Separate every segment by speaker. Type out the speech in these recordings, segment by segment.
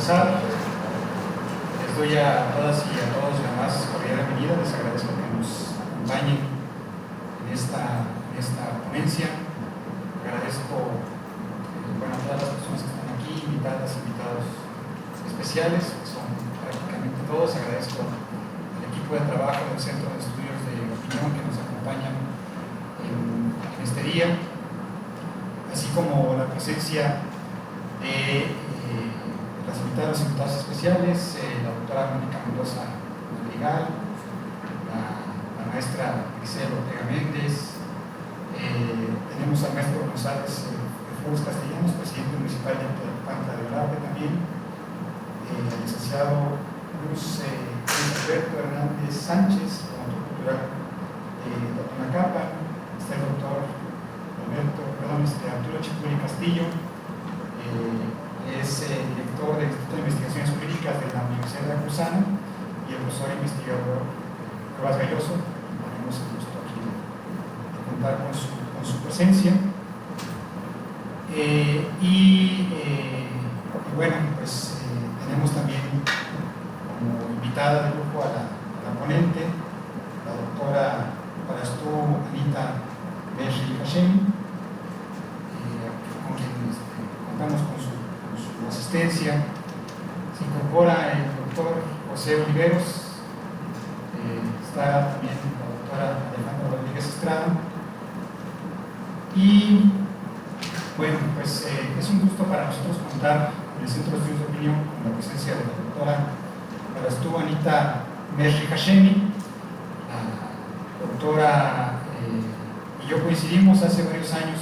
Speaker 1: comenzar. Les doy a todas y a todos la más cordial bienvenida. Les agradezco que nos acompañen en esta ponencia. Agradezco a todas las personas que están aquí, invitadas, invitados especiales, que son prácticamente todos. Agradezco al equipo de trabajo del Centro de Estudios de Opinión que nos acompañan en este día, así como la presencia de las invitadas y invitados especiales, la doctora Mónica Mendoza Madrigal, la maestra Grisel Ortega Méndez, tenemos al maestro González Castellanos, presidente municipal de Pantla de Olave también, el licenciado Luis Alberto Hernández Sánchez, promotor cultural de Totonacapa, está el doctor Arturo Chipuri Castillo, es director del Instituto de Investigaciones Jurídicas de la Universidad de Veracruzana, y el profesor investigador Cuevas Galloso. Tenemos el gusto aquí de contar con su presencia. Tenemos también como invitada de lujo a la ponente, la doctora Parastú Anita Merri Hashemi, con quien contamos con su asistencia. Se incorpora el doctor José Oliveros, está también la doctora Alejandra Rodríguez Estrada, y bueno, pues es un gusto para nosotros contar con el Centro de Estudios de Opinión, con la presencia de la doctora Parastú Anita Merri Hashemi. La doctora y yo coincidimos hace varios años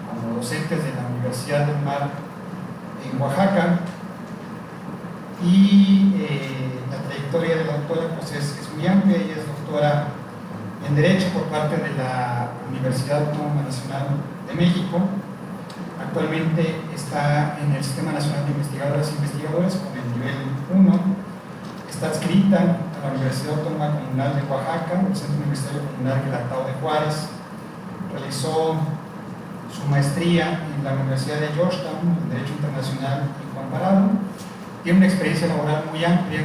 Speaker 1: como docentes de la Universidad del Mar en Oaxaca, y la trayectoria de la doctora pues es muy amplia. Ella es doctora en Derecho por parte de la Universidad Autónoma Nacional de México. Actualmente está en el Sistema Nacional de Investigadoras e Investigadores con el nivel 1. Está adscrita a la Universidad Autónoma Comunal de Oaxaca, el Centro Universitario Comunal Guelatao de Juárez. Realizó su maestría en la Universidad de Georgetown en Derecho Internacional y Comparado. Tiene una experiencia laboral muy amplia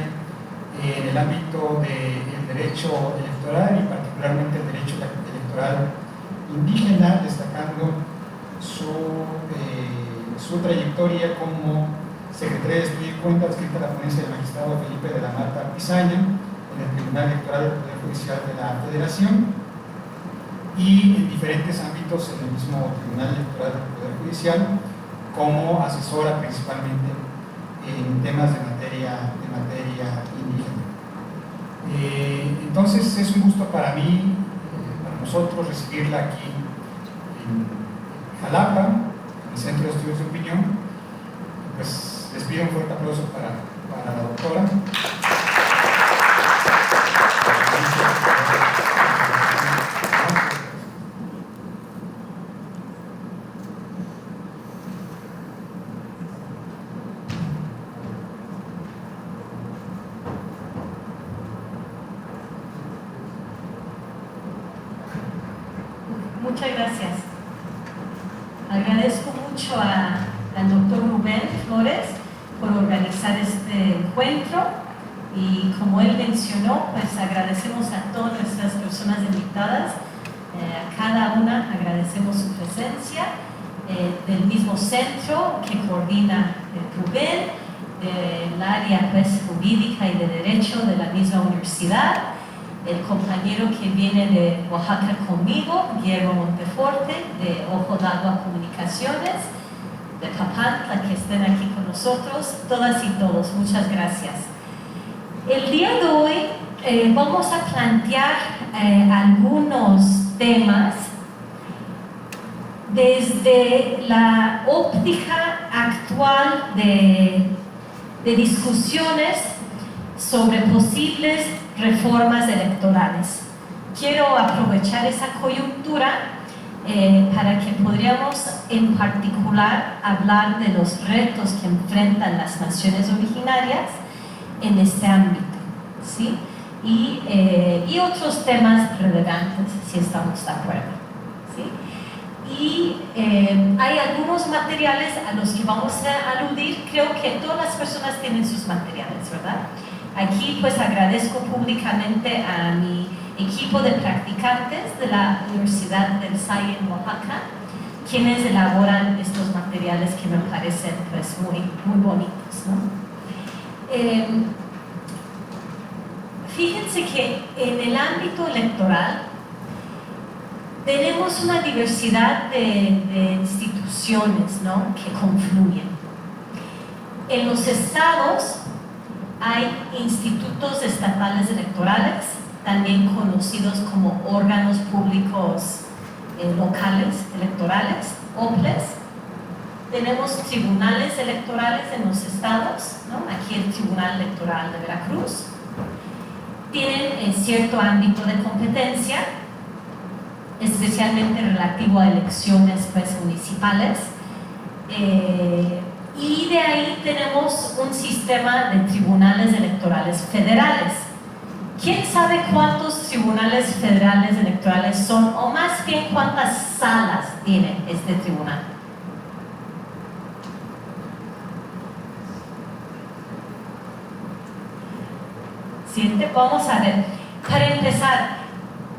Speaker 1: en el ámbito del derecho electoral, y particularmente el derecho electoral indígena, destacando su trayectoria como secretaria de Estudio y Cuenta, adscrita a la ponencia del magistrado Felipe de la Mata Pizaña en el Tribunal Electoral del Poder Judicial de la Federación, y en diferentes ámbitos en el mismo Tribunal Electoral del Poder Judicial como asesora principalmente en temas de materia indígena. Entonces es un gusto para mí, para nosotros, recibirla aquí en Jalapa, en el Centro de Estudios de Opinión. Pues les pido un fuerte aplauso para la doctora.
Speaker 2: Muchas gracias. Agradezco mucho al doctor Rubén Flores por organizar este encuentro, y como él mencionó, pues agradecemos a todas nuestras personas invitadas, a cada una agradecemos su presencia, del mismo centro que coordina Rubén, del área pues, jurídica y de derecho de la misma universidad, el compañero que viene de Oaxaca conmigo, Guillermo Monteforte, de Ojo de Agua Comunicaciones, de Papantla, que estén aquí con nosotros, todas y todos, muchas gracias. El día de hoy vamos a plantear algunos temas desde la óptica actual de discusiones sobre posibles reformas electorales. Quiero aprovechar esa coyuntura para que podríamos en particular hablar de los retos que enfrentan las naciones originarias en este ámbito, ¿sí? Y otros temas relevantes, si estamos de acuerdo, ¿sí? y hay algunos materiales a los que vamos a aludir. Creo que todas las personas tienen sus materiales, ¿verdad? Aquí pues agradezco públicamente a mi equipo de practicantes de la Universidad del Salle en Oaxaca, quienes elaboran estos materiales que me parecen pues muy bonitos, ¿no? Fíjense que en el ámbito electoral tenemos una diversidad de instituciones, ¿no?, que confluyen. En los estados hay institutos estatales electorales, también conocidos como órganos públicos locales electorales, OPLES. Tenemos tribunales electorales en los estados, ¿no? Aquí el Tribunal Electoral de Veracruz. Tienen cierto ámbito de competencia, especialmente relativo a elecciones pues, municipales. Y de ahí tenemos un sistema de tribunales electorales federales. ¿Quién sabe cuántos tribunales federales electorales son, o más bien cuántas salas tiene este tribunal? ¿7? Vamos a ver. Para empezar,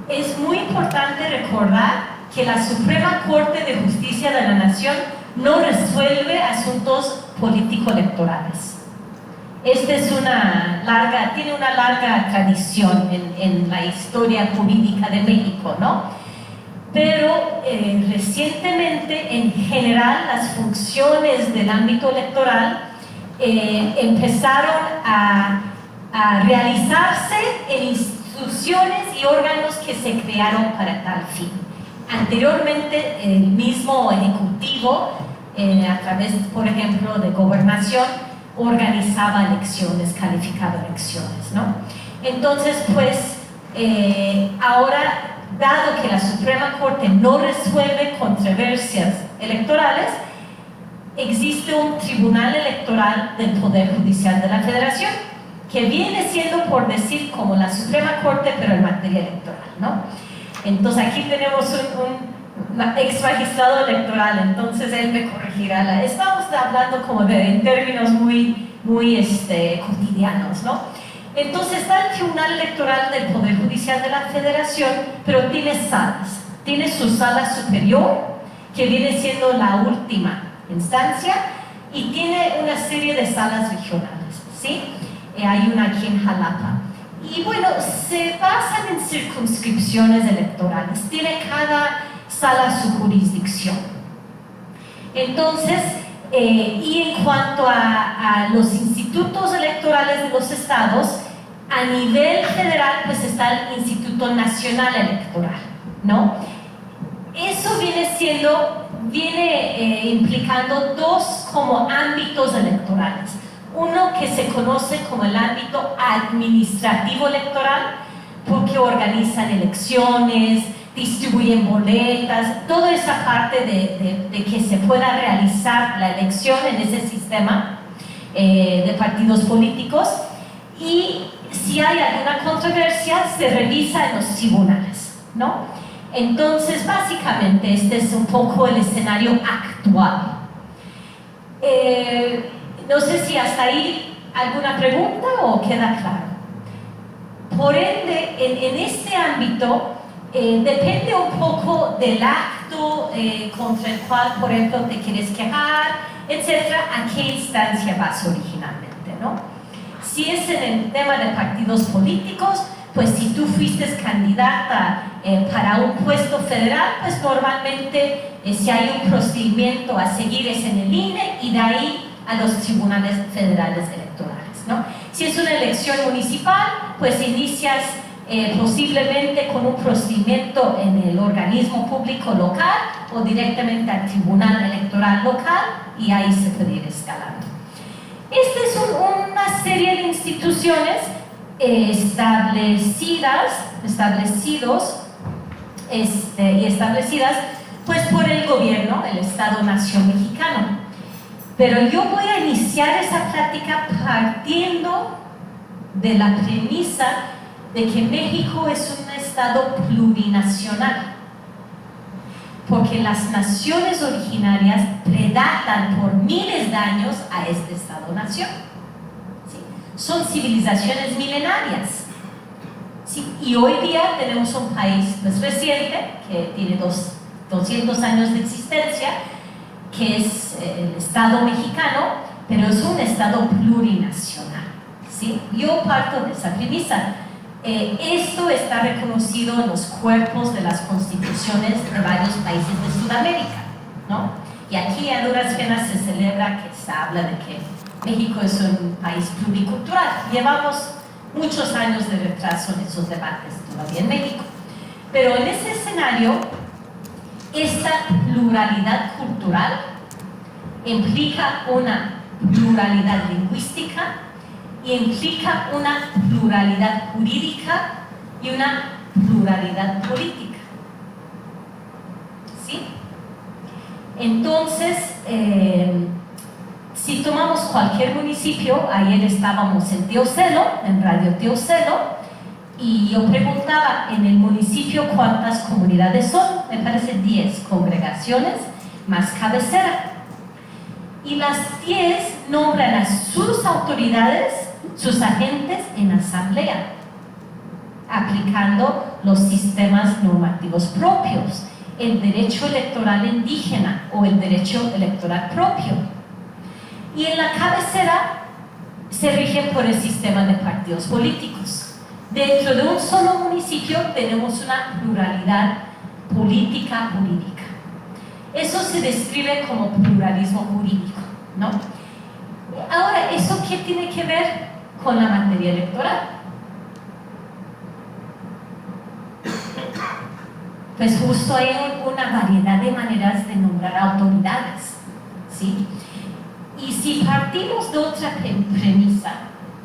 Speaker 2: es muy importante recordar que la Suprema Corte de Justicia de la Nación no resuelve asuntos político-electorales. Tiene una larga tradición en la historia jurídica de México, ¿no? Pero recientemente, en general, las funciones del ámbito electoral empezaron a realizarse en instituciones y órganos que se crearon para tal fin. Anteriormente, el mismo Ejecutivo, a través, por ejemplo, de Gobernación, organizaba elecciones, calificaba elecciones, ¿no? Entonces, pues, ahora, dado que la Suprema Corte no resuelve controversias electorales, existe un Tribunal Electoral del Poder Judicial de la Federación, que viene siendo, por decir, como la Suprema Corte, pero en materia electoral, ¿no? Entonces, aquí tenemos un ex magistrado electoral, entonces él me corregirá. Estamos hablando como en términos muy cotidianos, ¿no? Entonces, está el Tribunal Electoral del Poder Judicial de la Federación, pero tiene salas. Tiene su sala superior, que viene siendo la última instancia, y tiene una serie de salas regionales, ¿sí? Hay una aquí en Jalapa. Y bueno, se basan en circunscripciones electorales. Tiene cada sala su jurisdicción. Entonces, y en cuanto a los institutos electorales de los estados, a nivel federal, pues está el Instituto Nacional Electoral, ¿no? Eso viene implicando dos como ámbitos electorales. Uno que se conoce como el ámbito administrativo electoral, porque organizan elecciones, distribuyen boletas, toda esa parte de que se pueda realizar la elección en ese sistema de partidos políticos. Y si hay alguna controversia, se revisa en los tribunales, ¿no? Entonces, básicamente, este es un poco el escenario actual. No sé si hasta ahí alguna pregunta o queda claro. Por ende, en este ámbito, depende un poco del acto contra el cual, por ejemplo, te quieres quejar, etcétera, a qué instancia vas originalmente, ¿no? Si es en el tema de partidos políticos, pues si tú fuiste candidata para un puesto federal, pues normalmente si hay un procedimiento a seguir es en el INE y de ahí a los tribunales federales electorales, ¿no? Si es una elección municipal, pues inicias posiblemente con un procedimiento en el organismo público local o directamente al tribunal electoral local y ahí se puede ir escalando. Esta es una serie de instituciones establecidas pues por el gobierno, el Estado-Nación mexicano. Pero yo voy a iniciar esa plática partiendo de la premisa de que México es un estado plurinacional. porque las naciones originarias predatan por miles de años a este Estado-nación. ¿Sí? Son civilizaciones milenarias. ¿Sí? Y hoy día tenemos un país pues, reciente, que tiene 200 años de existencia, que es el Estado mexicano, pero es un Estado plurinacional. ¿Sí? Yo parto de esa premisa. Esto está reconocido en los cuerpos de las constituciones de varios países de Sudamérica, ¿no? Y aquí a duras penas se celebra que se habla de que México es un país pluricultural. Llevamos muchos años de retraso en esos debates todavía en México. Pero en ese escenario, esta pluralidad cultural implica una pluralidad lingüística y implica una pluralidad jurídica y una pluralidad política. ¿Sí? Entonces, si tomamos cualquier municipio, ayer estábamos en Teocelo, en Radio Teocelo, y yo preguntaba en el municipio cuántas comunidades son, me parece 10 congregaciones más cabecera. Y las 10 nombran a sus autoridades, sus agentes en asamblea, aplicando los sistemas normativos propios, el derecho electoral indígena o el derecho electoral propio. Y en la cabecera se rigen por el sistema de partidos políticos. Dentro de un solo municipio tenemos una pluralidad política jurídica. Eso se describe como pluralismo jurídico, ¿no? Ahora, ¿eso qué tiene que ver con la materia electoral? Pues justo hay una variedad de maneras de nombrar autoridades, ¿sí? Y si partimos de otra premisa,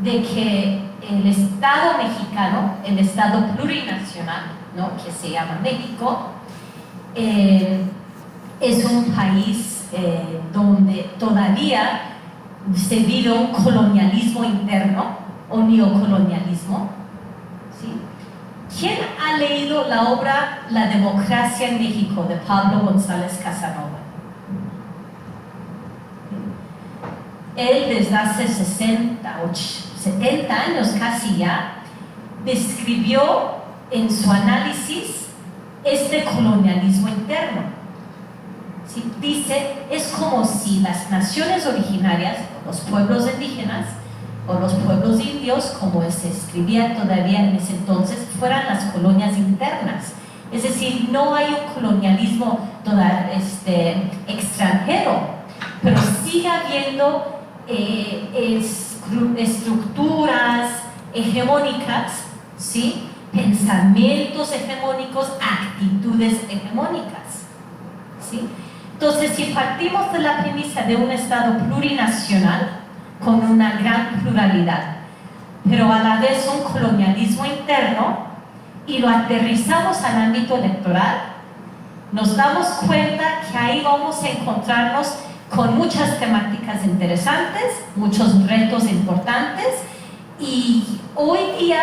Speaker 2: de que el Estado mexicano, el Estado plurinacional, ¿no?, que se llama México, es un país donde todavía se vive un colonialismo interno o neocolonialismo. ¿Sí? ¿Quién ha leído la obra La democracia en México de Pablo González Casanova? Él desde hace 70 años casi ya describió en su análisis este colonialismo interno. ¿Sí? Dice, es como si las naciones originarias, los pueblos indígenas o los pueblos indios, como se escribía todavía en ese entonces, fueran las colonias internas. Es decir, no hay un colonialismo extranjero, pero sigue habiendo estructuras hegemónicas, ¿sí?, pensamientos hegemónicos, actitudes hegemónicas, ¿sí? Entonces, si partimos de la premisa de un Estado plurinacional con una gran pluralidad, pero a la vez un colonialismo interno, y lo aterrizamos al ámbito electoral, nos damos cuenta que ahí vamos a encontrarnos con muchas temáticas interesantes, muchos retos importantes, y hoy día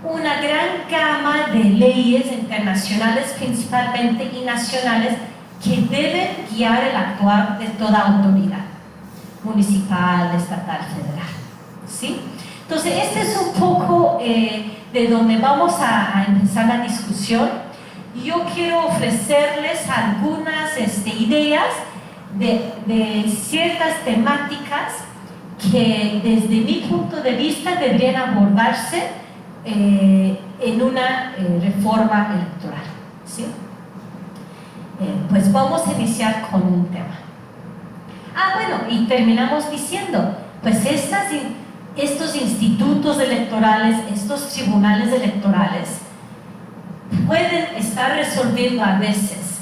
Speaker 2: una gran gama de leyes internacionales principalmente y nacionales que deben guiar el actuar de toda autoridad municipal, estatal, federal, ¿sí? Entonces, este es un poco de donde vamos a empezar la discusión. Yo quiero ofrecerles algunas ideas de ciertas temáticas que desde mi punto de vista deberían abordarse en una reforma electoral, ¿sí? Pues vamos a iniciar con un tema. Bueno, y terminamos diciendo, pues estos institutos electorales, estos tribunales electorales pueden estar resolviendo a veces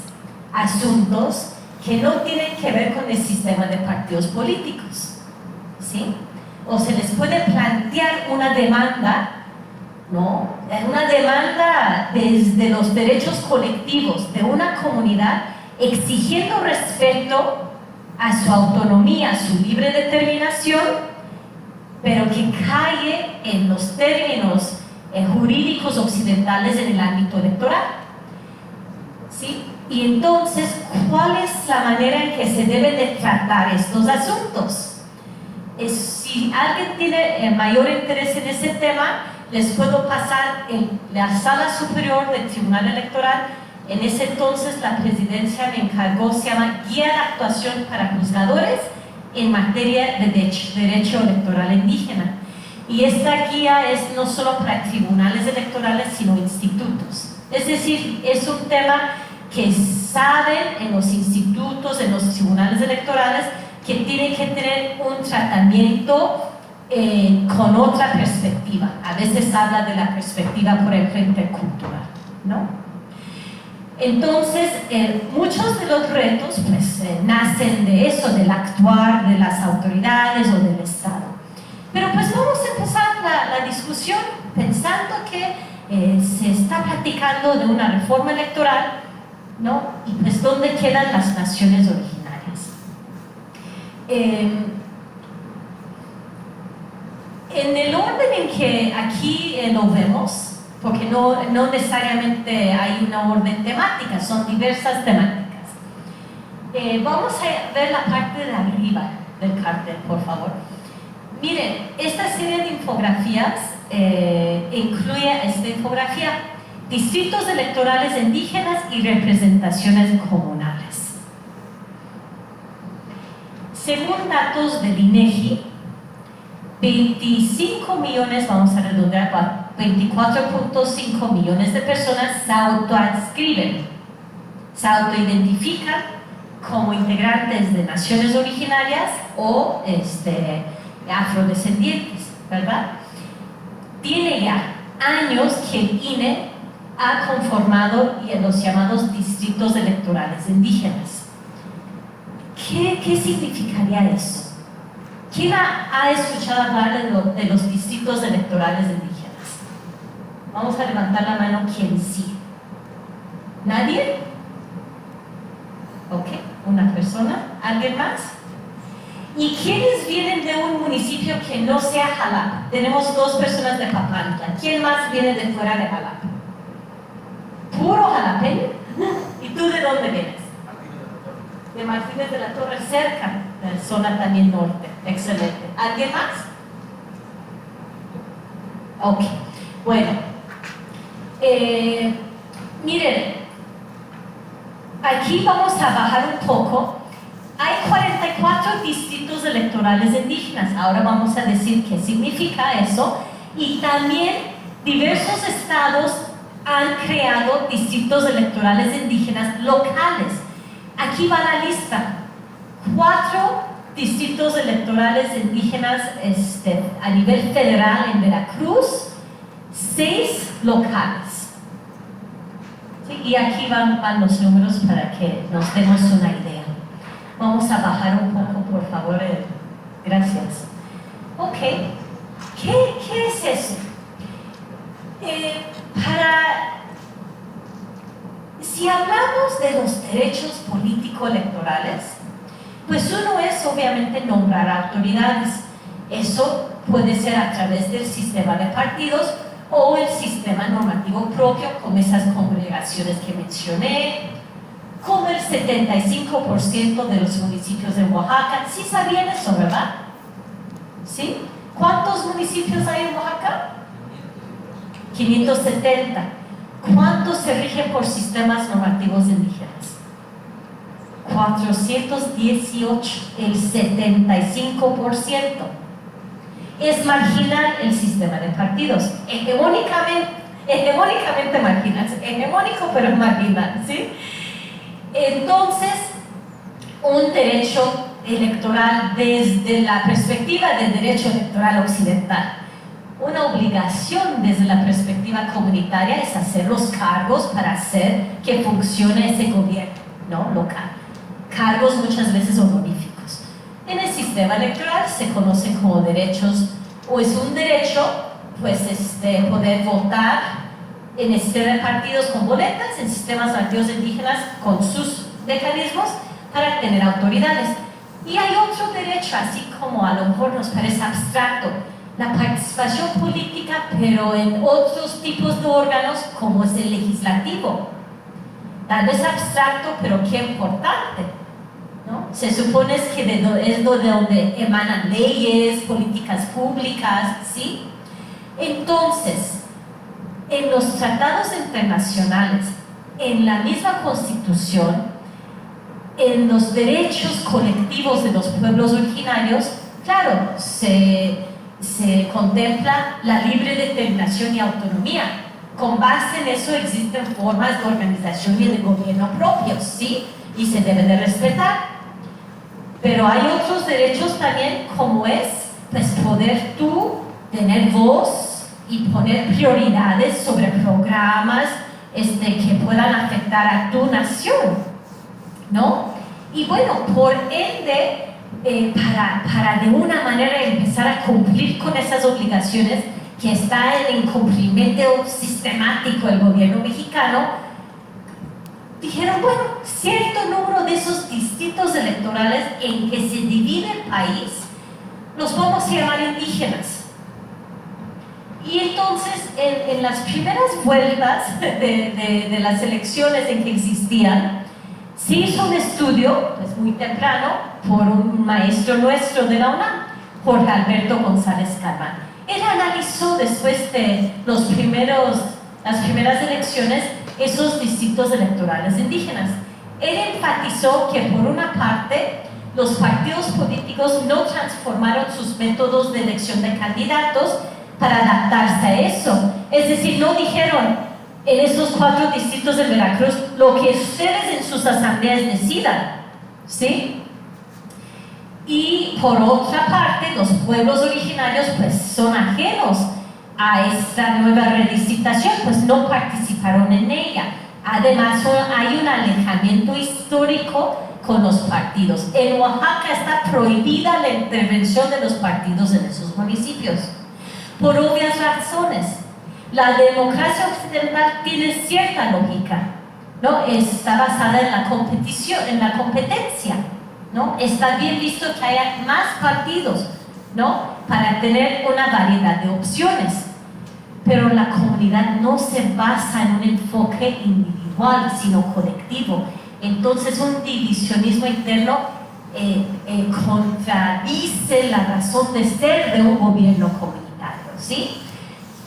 Speaker 2: asuntos que no tienen que ver con el sistema de partidos políticos, ¿sí? O se les puede plantear una demanda, ¿no?, una demanda desde los derechos colectivos de una comunidad exigiendo respeto a su autonomía, a su libre determinación, pero que cae en los términos jurídicos occidentales en el ámbito electoral, ¿sí? Y entonces, ¿cuál es la manera en que se deben de tratar estos asuntos? Si alguien tiene mayor interés en ese tema, les puedo pasar en la sala superior del Tribunal Electoral. En ese entonces la presidencia me encargó, se llama Guía de Actuación para Juzgadores en materia de derecho electoral indígena. Y esta guía es no solo para tribunales electorales, sino institutos. Es decir, es un tema que saben en los institutos, en los tribunales electorales, que tienen que tener un tratamiento con otra perspectiva. A veces habla de la perspectiva, por ejemplo, intercultural, ¿no? Entonces, muchos de los retos pues, nacen de eso, del actuar de las autoridades o del Estado. Pero pues vamos a empezar la discusión pensando que se está platicando de una reforma electoral, ¿no? Y pues ¿dónde quedan las naciones originarias? En el orden en que aquí lo vemos, porque no necesariamente hay una orden temática, son diversas temáticas. Vamos a ver la parte de arriba del cartel, por favor. Miren, esta serie de infografías incluye esta infografía: distritos electorales indígenas y representaciones comunales. Según datos del INEGI, 25 millones, vamos a redondear, 24.5 millones de personas se autoadscriben, se autoidentifican como integrantes de naciones originarias o afrodescendientes, ¿verdad? Tiene ya años que el INE ha conformado los llamados distritos electorales indígenas. ¿Qué significaría eso? ¿Quién ha escuchado hablar de los distritos electorales indígenas? Vamos a levantar la mano quien sí. ¿Nadie? Ok, una persona. ¿Alguien más? ¿Y quiénes vienen de un municipio que no sea Jalapa? Tenemos 2 personas de Papantla. ¿Quién más viene de fuera de Jalapa? ¿Puro jalapeño? ¿Y tú de dónde vienes? De Martínez de la Torre, cerca de la zona también norte. Excelente. ¿Alguien más? Ok, bueno. Miren, aquí vamos a bajar un poco. Hay 44 distritos electorales indígenas. Ahora vamos a decir qué significa eso. Y también diversos estados han creado distritos electorales indígenas locales. Aquí va la lista: 4 distritos electorales indígenas a nivel federal en Veracruz, 6 locales. ¿Sí? Y aquí van los números para que nos demos una idea. Vamos a bajar un poco, por favor. Gracias. Ok. ¿Qué es eso? Si hablamos de los derechos político-electorales, pues uno es obviamente nombrar autoridades. Eso puede ser a través del sistema de partidos o el sistema normativo propio, como esas congregaciones que mencioné, como el 75% de los municipios de Oaxaca. ¿Sí sabían eso, verdad? ¿Sí? ¿Cuántos municipios hay en Oaxaca? 570. ¿Cuántos se rigen por sistemas normativos indígenas? 418, el 75%. Es marginal el sistema de partidos, hegemónicamente marginal, hegemónico pero marginal, ¿sí? Entonces, un derecho electoral desde la perspectiva del derecho electoral occidental, una obligación desde la perspectiva comunitaria es hacer los cargos para hacer que funcione ese gobierno, ¿no? Local. Cargos muchas veces honoríficos. En el sistema electoral se conocen como derechos, o es un derecho, pues, poder votar en el sistema de partidos con boletas, en sistemas nativos indígenas con sus mecanismos para tener autoridades. Y hay otro derecho, así como a lo mejor nos parece abstracto, la participación política, pero en otros tipos de órganos, como es el legislativo. tal vez abstracto, pero qué importante, ¿no? Se supone que es de donde emanan leyes, políticas públicas, ¿sí? Entonces, en los tratados internacionales, en la misma Constitución, en los derechos colectivos de los pueblos originarios, claro, se contempla la libre determinación y autonomía. Con base en eso existen formas de organización y de gobierno propios, ¿sí? Y se deben de respetar. Pero hay otros derechos también, como es, pues, poder tú tener voz y poner prioridades sobre programas que puedan afectar a tu nación, ¿no? Y bueno, por ende, para de una manera empezar a cumplir con esas obligaciones que está en incumplimiento sistemático del gobierno mexicano, dijeron, bueno, cierto número de esos distritos electorales en que se divide el país, los vamos a llamar indígenas. Y entonces, en las primeras vueltas de las elecciones en que existían, se hizo un estudio, pues muy temprano, por un maestro nuestro de la UNAM, Jorge Alberto González Carván. Él analizó después de las primeras elecciones esos distritos electorales indígenas. Él enfatizó que, por una parte, los partidos políticos no transformaron sus métodos de elección de candidatos para adaptarse a eso. Es decir, no dijeron en esos 4 distritos de Veracruz lo que ustedes en sus asambleas decidan, ¿sí? Y por otra parte, los pueblos originarios pues son ajenos a esta nueva redistritación, pues no participaron en ella. Además, hay un alejamiento histórico con los partidos. En Oaxaca está prohibida la intervención de los partidos en esos municipios, por obvias razones. La democracia occidental tiene cierta lógica, ¿no? Está basada en la competición, en la competencia, ¿no? Está bien visto que haya más partidos, ¿no? Para tener una variedad de opciones. Pero la comunidad no se basa en un enfoque individual, sino colectivo. Entonces, un divisionismo interno contradice la razón de ser de un gobierno comunitario, ¿sí?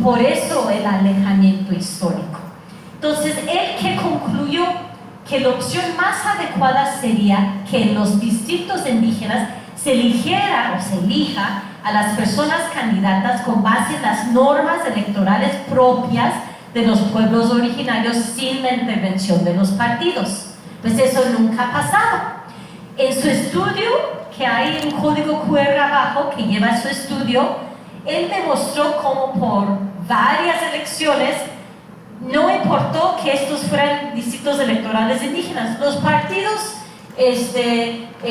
Speaker 2: Por eso el alejamiento histórico. Entonces, él que concluyó que la opción más adecuada sería que en los distritos indígenas se eligiera o se elija a las personas candidatas con base en las normas electorales propias de los pueblos originarios sin la intervención de los partidos. Pues eso nunca ha pasado. En su estudio, que hay un código QR abajo que lleva su estudio, él demostró cómo por varias elecciones no importó que estos fueran distritos electorales indígenas. Los partidos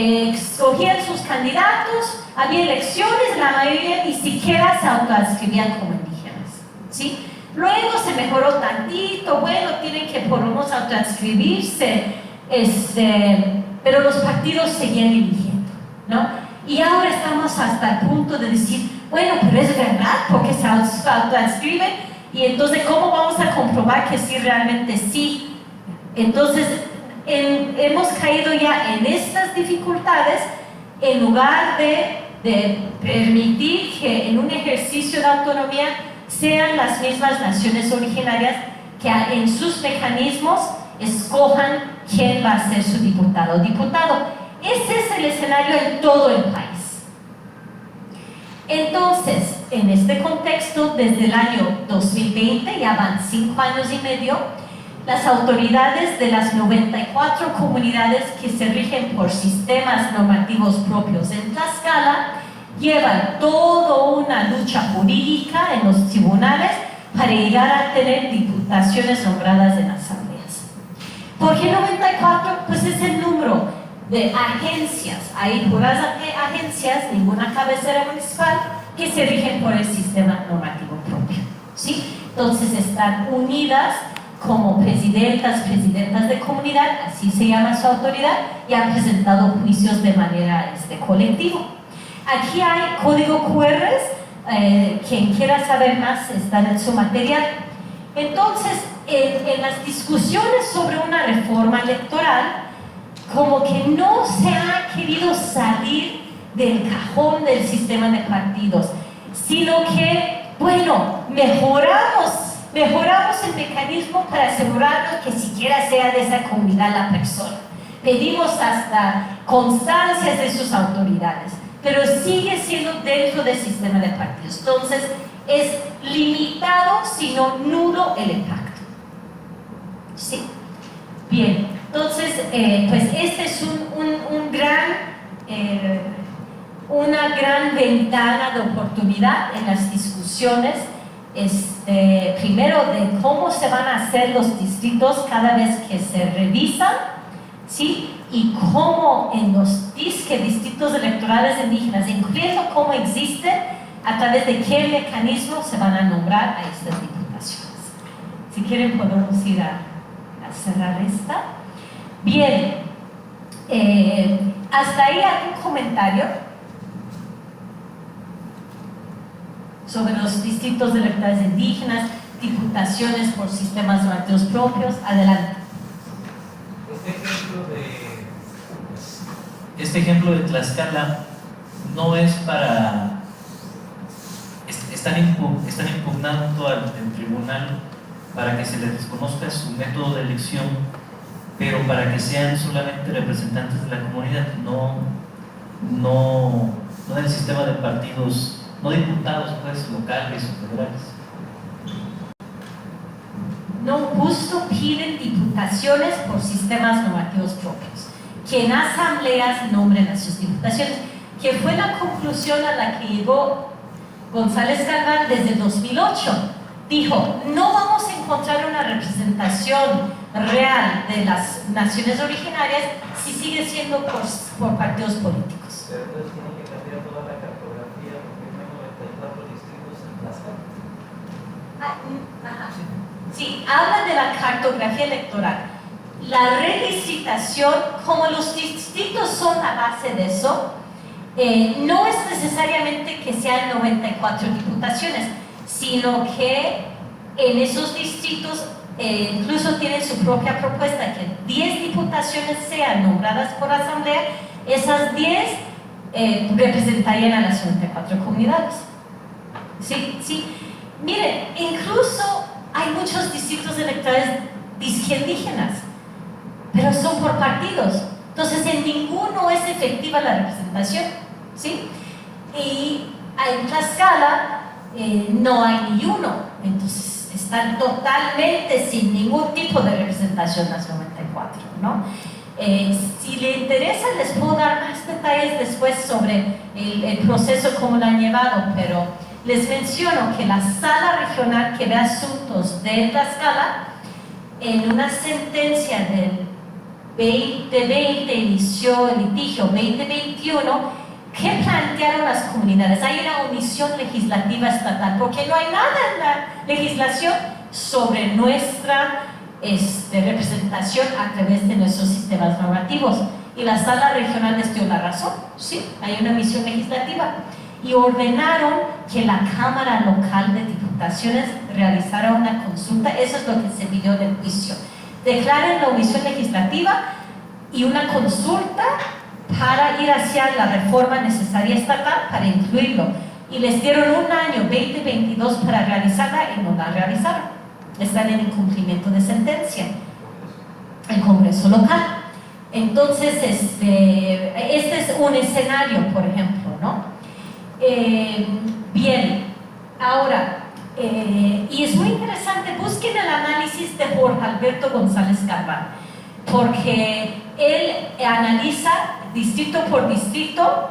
Speaker 2: escogían sus candidatos, había elecciones, la mayoría ni siquiera se autoadscribían como indígenas, ¿sí? Luego se mejoró tantito, bueno, tienen que por lo menos autoadscribirse, pero los partidos seguían eligiendo, ¿no? Y ahora estamos hasta el punto de decir, bueno, pero es verdad, porque se autoadscriben, y entonces, ¿cómo vamos a comprobar que sí, realmente sí? Entonces, hemos caído ya en estas dificultades, en lugar de permitir que en un ejercicio de autonomía sean las mismas naciones originarias que en sus mecanismos escojan quién va a ser su diputado o diputado. Ese es el escenario en todo el país. Entonces, en este contexto, desde el año 2020, ya van 5 años y medio, las autoridades de las 94 comunidades que se rigen por sistemas normativos propios en Tlaxcala llevan toda una lucha jurídica en los tribunales para llegar a tener diputaciones nombradas en asambleas. ¿Por qué 94? Pues es el número de agencias, hay puras agencias, ninguna cabecera municipal, que se rigen por el sistema normativo propio, ¿sí? Entonces están unidas como presidentas de comunidad, así se llama su autoridad, y han presentado juicios de manera colectiva. Aquí hay código QR, quien quiera saber más está en su material. Entonces, en las discusiones sobre una reforma electoral, como que no se ha querido salir del cajón del sistema de partidos, sino que, bueno, mejoramos el mecanismo para asegurarnos que siquiera sea de esa comunidad la persona. Pedimos hasta constancias de sus autoridades, pero sigue siendo dentro del sistema de partidos. Entonces, es limitado, sino nulo el impacto. ¿Sí? Bien, entonces, pues este es una gran ventana de oportunidad en las discusiones, primero de cómo se van a hacer los distritos cada vez que se revisan, ¿sí? Y cómo en los distritos electorales indígenas, incluyendo cómo existen, a través de qué mecanismos se van a nombrar a estas diputaciones. Si quieren podemos ir a cerrar esta. Bien, ¿hasta ahí algún comentario sobre los distritos electorales indígenas, diputaciones por sistemas normativos propios? Adelante.
Speaker 3: Este ejemplo de Tlaxcala no es para... Están impugnando al tribunal para que se les desconozca su método de elección, pero para que sean solamente representantes de la comunidad, no del sistema de partidos, no diputados pues locales o federales.
Speaker 2: No, justo piden diputaciones por sistemas normativos propios, que en asambleas nombren a sus diputaciones, que fue la conclusión a la que llegó González Galván desde el 2008. Dijo, no vamos a encontrar una representación real de las naciones originarias si sigue siendo por partidos políticos.
Speaker 3: Pero entonces tiene que cambiar toda la cartografía porque hay 94 distritos en Tlaxcala.
Speaker 2: Sí, habla de la cartografía electoral. La redistritación, como los distritos son la base de eso, no es necesariamente que sean 94 diputaciones, sino que en esos distritos incluso tienen su propia propuesta, que 10 diputaciones sean nombradas por asamblea. Esas 10 representarían a las 94 comunidades. Sí, sí. Miren, incluso hay muchos distritos electorales indígenas, pero son por partidos. Entonces, en ninguno es efectiva la representación, ¿sí? Y en Tlaxcala no hay ni uno. Entonces, están totalmente sin ningún tipo de representación las 94, ¿no? Si le interesa, les puedo dar más detalles después sobre el proceso, cómo lo han llevado, pero les menciono que la Sala Regional que ve asuntos de Tlaxcala, en una sentencia del 2020 inició el litigio 2021 que plantearon las comunidades. Hay una omisión legislativa estatal porque no hay nada en la legislación sobre nuestra representación a través de nuestros sistemas normativos, y la Sala Regional les dio la razón. Sí, hay una omisión legislativa y ordenaron que la Cámara Local de Diputaciones realizara una consulta. Eso es lo que se pidió en el juicio. Declaren la omisión legislativa y una consulta para ir hacia la reforma necesaria estatal para incluirlo. Y les dieron un año, 2022, para realizarla y no la realizaron. Están en incumplimiento de sentencia. El Congreso local. Entonces, este es un escenario, por ejemplo, ¿no? Bien, ahora, y es muy interesante, busquen el análisis de Jorge Alberto González Galván, porque él analiza distrito por distrito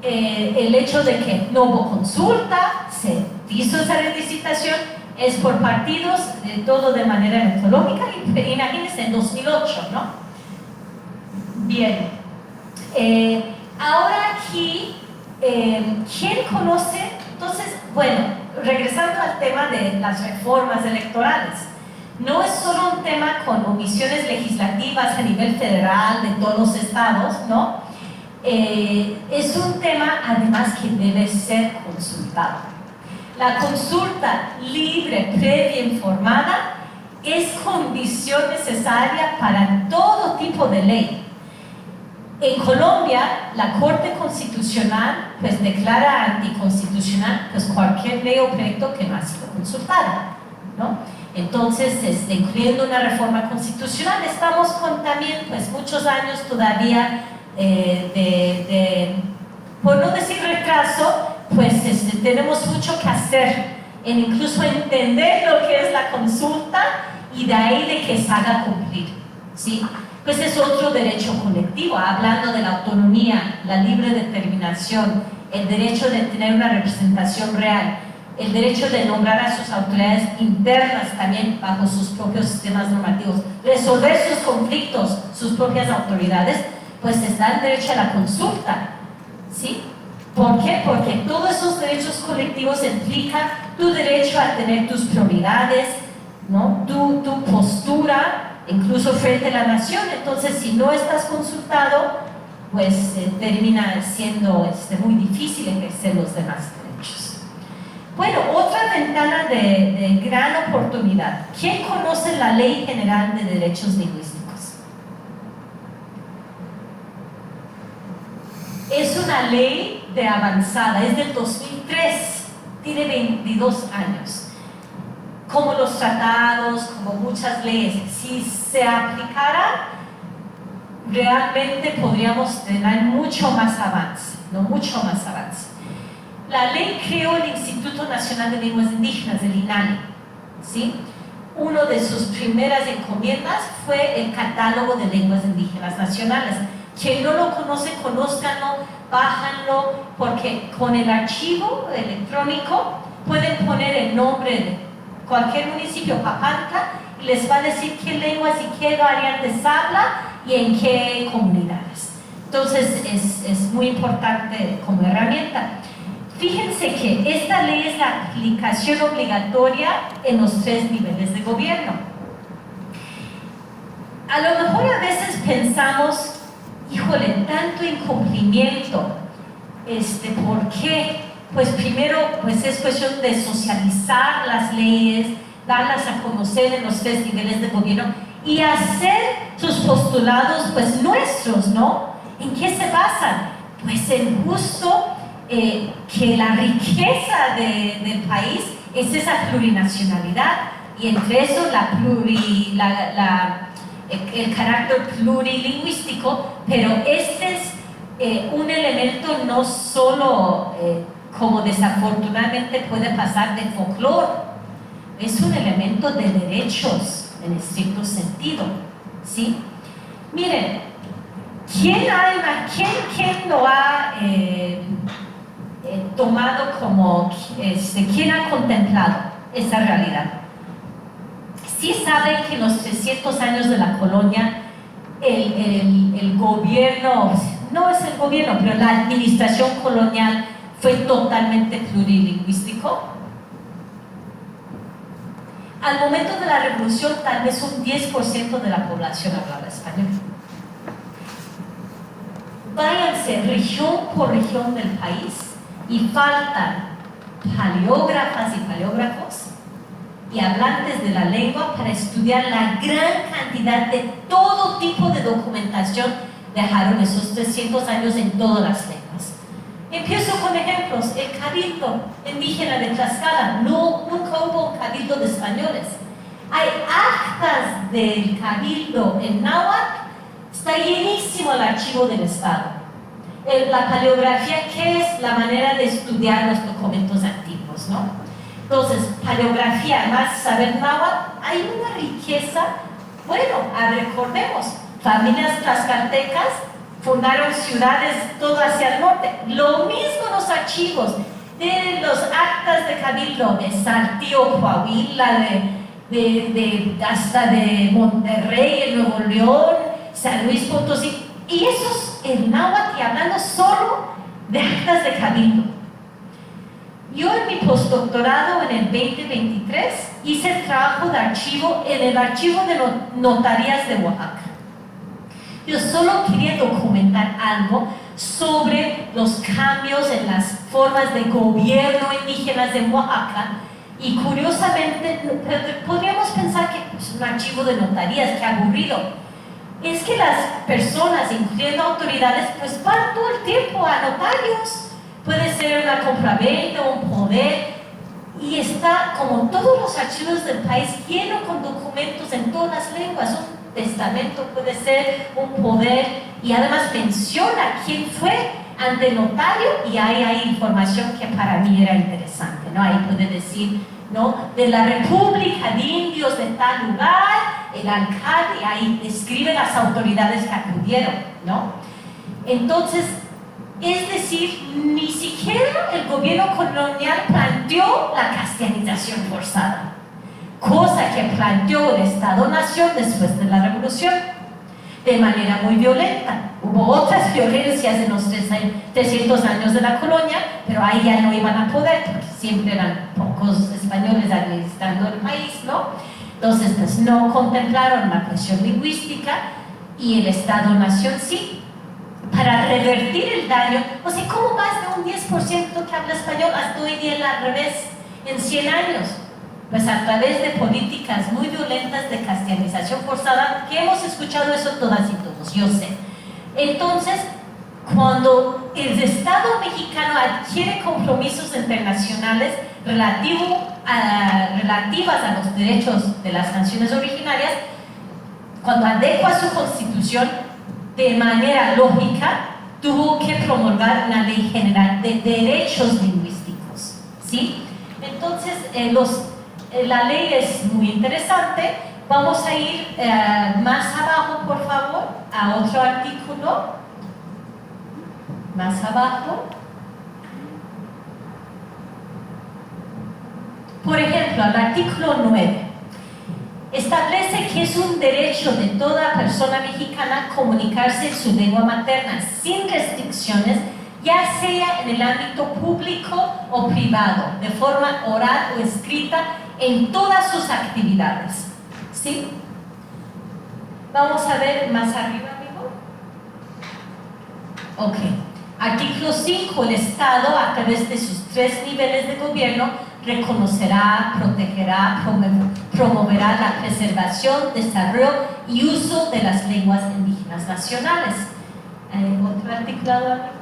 Speaker 2: el hecho de que no hubo consulta, se hizo esa redistritación, es por partidos, todo de manera metodológica, imagínense en 2008, ¿no? Bien, ahora aquí, ¿quién conoce? Entonces, bueno, regresando al tema de las reformas electorales, no es solo un tema con omisiones legislativas a nivel federal de todos los estados, ¿no? Es un tema además que debe ser consultado. La consulta libre, previa, informada es condición necesaria para todo tipo de ley. En Colombia, la Corte Constitucional pues declara anticonstitucional pues cualquier ley o proyecto que no ha sido consultada, ¿no? Entonces, incluyendo una reforma constitucional, estamos con también pues muchos años todavía por no decir retraso, pues tenemos mucho que hacer en incluso entender lo que es la consulta y de ahí de que se haga cumplir, ¿sí? Pues es otro derecho colectivo, hablando de la autonomía, la libre determinación, el derecho de tener una representación real, el derecho de nombrar a sus autoridades internas también bajo sus propios sistemas normativos, resolver sus conflictos, sus propias autoridades, pues está el derecho a la consulta, ¿sí? ¿Por qué? Porque todos esos derechos colectivos implican tu derecho a tener tus prioridades, ¿no? Tu postura, incluso frente a la nación. Entonces, si no estás consultado, pues termina siendo muy difícil ejercer los demás derechos. Bueno, otra ventana de gran oportunidad. ¿Quién conoce la Ley General de Derechos Lingüísticos? Es una ley de avanzada, es del 2003, tiene 22 años. Como los tratados, como muchas leyes, si se aplicara, realmente podríamos tener mucho más avance, ¿no? Mucho más avance. La ley creó el Instituto Nacional de Lenguas Indígenas, el INALI, ¿sí? Una de sus primeras encomiendas fue el catálogo de lenguas indígenas nacionales. Quien no lo conoce, conózcanlo, bájanlo, porque con el archivo electrónico pueden poner el nombre de cualquier municipio, Papantla, y les va a decir qué lenguas y qué variantes habla y en qué comunidades. Entonces es muy importante como herramienta. Fíjense que esta ley es la aplicación obligatoria en los 3 niveles de gobierno. A lo mejor a veces pensamos, híjole, tanto incumplimiento, ¿por qué? Pues primero, pues es cuestión de socializar las leyes, darlas a conocer en los 3 niveles de gobierno y hacer sus postulados, pues nuestros, ¿no? ¿En qué se basan? Pues en justo que la riqueza del país es esa plurinacionalidad y entre eso el carácter plurilingüístico, pero este es un elemento no solo como desafortunadamente puede pasar de folclore, es un elemento de derechos en estricto sentido, ¿sí? Miren, ¿quién lo ha tomado como, quién ha contemplado esa realidad? Sí saben que en los 300 años de la colonia, el gobierno, no es el gobierno, pero la administración colonial fue totalmente plurilingüístico. Al momento de la revolución, tal vez un 10% de la población hablaba español. Váyanse región por región del país y faltan paleógrafas y paleógrafos y hablantes de la lengua para estudiar la gran cantidad de todo tipo de documentación dejaron esos 300 años en todas las lenguas. Empiezo con ejemplos. El cabildo indígena de Tlaxcala, nunca hubo un cabildo de españoles. Hay actas del cabildo en náhuatl, está llenísimo el archivo del Estado. La paleografía, ¿qué es? La manera de estudiar los documentos antiguos, ¿no? Entonces, paleografía más saber náhuatl, hay una riqueza. Bueno, recordemos, familias tlaxcaltecas fundaron ciudades todo hacia el norte. Lo mismo los archivos de los actas de cabildo de Saltillo, Coahuila, hasta de Monterrey, el Nuevo León, San Luis Potosí, y esos en náhuatl, y hablando solo de actas de cabildo. Yo en mi postdoctorado en el 2023 hice el trabajo de archivo en el archivo de notarías de Oaxaca. Yo solo quería documentar algo sobre los cambios en las formas de gobierno indígenas en Oaxaca. Y curiosamente, podríamos pensar que es un archivo de notarías, que aburrido. Es que las personas, incluyendo autoridades, pues van todo el tiempo a notarios. Puede ser una compraventa, un poder, y está, como todos los archivos del país, lleno con documentos en todas las lenguas. Un testamento puede ser, un poder, y además menciona quién fue ante el notario, y ahí hay información que para mí era interesante, ¿no? Ahí puede decir, ¿no?, de la República de Indios de tal lugar, el alcalde, ahí describe las autoridades que acudieron, ¿no? Entonces, es decir, ni siquiera el gobierno colonial planteó la castellanización forzada, cosa que planteó el Estado-Nación después de la Revolución, de manera muy violenta. Hubo otras violencias en los 300 años de la colonia, pero ahí ya no iban a poder, porque siempre eran pocos españoles administrando el país, ¿no? Entonces, pues no contemplaron la cuestión lingüística, y el Estado-Nación sí, para revertir el daño. O sea, ¿cómo más de un 10% que habla español hasta hoy día al revés en 100 años? Pues a través de políticas muy violentas de castellanización forzada, que hemos escuchado eso todas y todos, yo sé. Entonces, cuando el Estado mexicano adquiere compromisos internacionales relativas a los derechos de las naciones originarias, cuando adecua su constitución, de manera lógica, tuvo que promulgar una ley general de derechos lingüísticos, ¿sí? Entonces, la ley es muy interesante. Vamos a ir más abajo, por favor, a otro artículo. Más abajo. Por ejemplo, el artículo 9. Establece que es un derecho de toda persona mexicana comunicarse en su lengua materna sin restricciones, ya sea en el ámbito público o privado, de forma oral o escrita, en todas sus actividades. ¿Sí? Vamos a ver más arriba, amigo. Ok. Artículo 5. El Estado, a través de sus 3 niveles de gobierno, reconocerá, protegerá, promoverá la preservación, desarrollo y uso de las lenguas indígenas nacionales. ¿Otro articulado, amigo?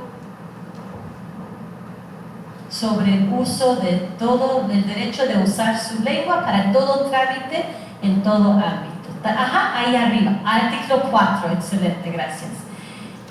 Speaker 2: Sobre el uso de todo, el derecho de usar su lengua para todo trámite en todo ámbito. Ajá, ahí arriba, artículo 4, excelente, gracias.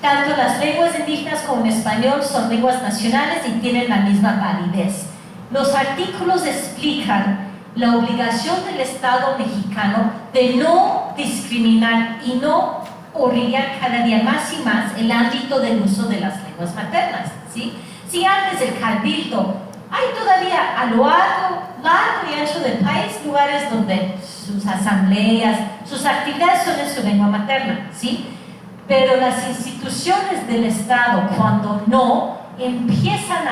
Speaker 2: Tanto las lenguas indígenas como el español son lenguas nacionales y tienen la misma validez. Los artículos explican la obligación del Estado mexicano de no discriminar y no orillar cada día más y más el ámbito del uso de las lenguas maternas, ¿sí? Si antes el cabildo, hay todavía a lo largo y ancho del país lugares donde sus asambleas, sus actividades son en su lengua materna, ¿sí? Pero las instituciones del Estado, cuando no, empiezan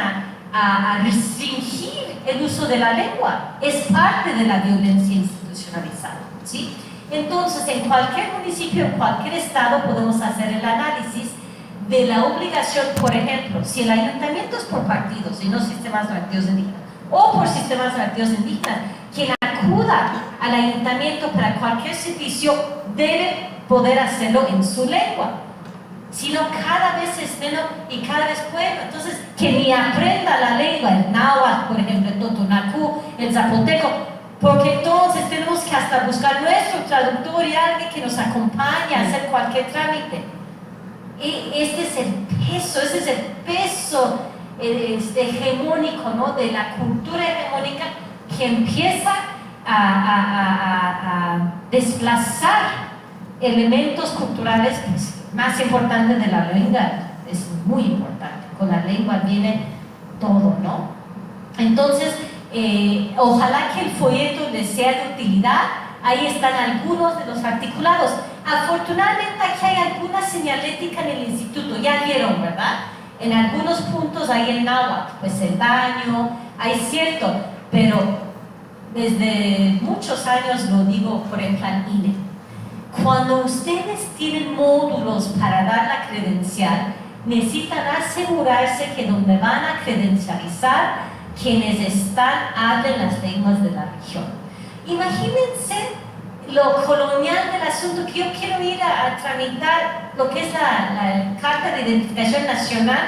Speaker 2: a restringir el uso de la lengua. Es parte de la violencia institucionalizada, ¿sí? Entonces, en cualquier municipio, en cualquier estado, podemos hacer el análisis de la obligación. Por ejemplo, si el ayuntamiento es por partidos y no sistemas nativos indígenas, o por sistemas nativos indígenas, quien acuda al ayuntamiento para cualquier servicio debe poder hacerlo en su lengua. Si no, cada vez es menos y cada vez puede. Entonces, que ni aprenda la lengua, el náhuatl, por ejemplo, el totonacú, el zapoteco, porque entonces tenemos que hasta buscar nuestro traductor y alguien que nos acompañe a hacer cualquier trámite. Y ese es el peso hegemónico, ¿no?, de la cultura hegemónica, que empieza a desplazar elementos culturales más importantes de la lengua. Es muy importante. Con la lengua viene todo, ¿no? Entonces, ojalá que el folleto les sea de utilidad. Ahí están algunos de los articulados. Afortunadamente aquí hay alguna señalética en el instituto, ya vieron, ¿verdad? En algunos puntos hay el náhuatl, pues el daño, hay cierto, pero desde muchos años lo digo, por ejemplo, al INE. Cuando ustedes tienen módulos para dar la credencial, necesitan asegurarse que donde van a credencializar, quienes hablen las lenguas de la región. Imagínense lo colonial del asunto, que yo quiero ir a tramitar lo que es la Carta de Identificación Nacional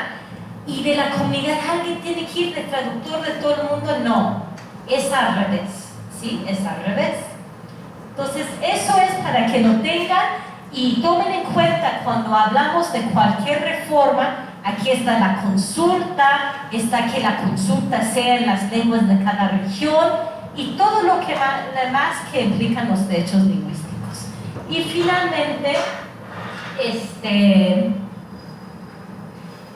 Speaker 2: y de la comunidad alguien tiene que ir de traductor de todo el mundo. No, es al revés, ¿sí? Es al revés. Entonces, eso es para que lo tengan y tomen en cuenta cuando hablamos de cualquier reforma. Aquí está la consulta, está que la consulta sea en las lenguas de cada región y todo lo que más que implican los derechos lingüísticos. Y finalmente,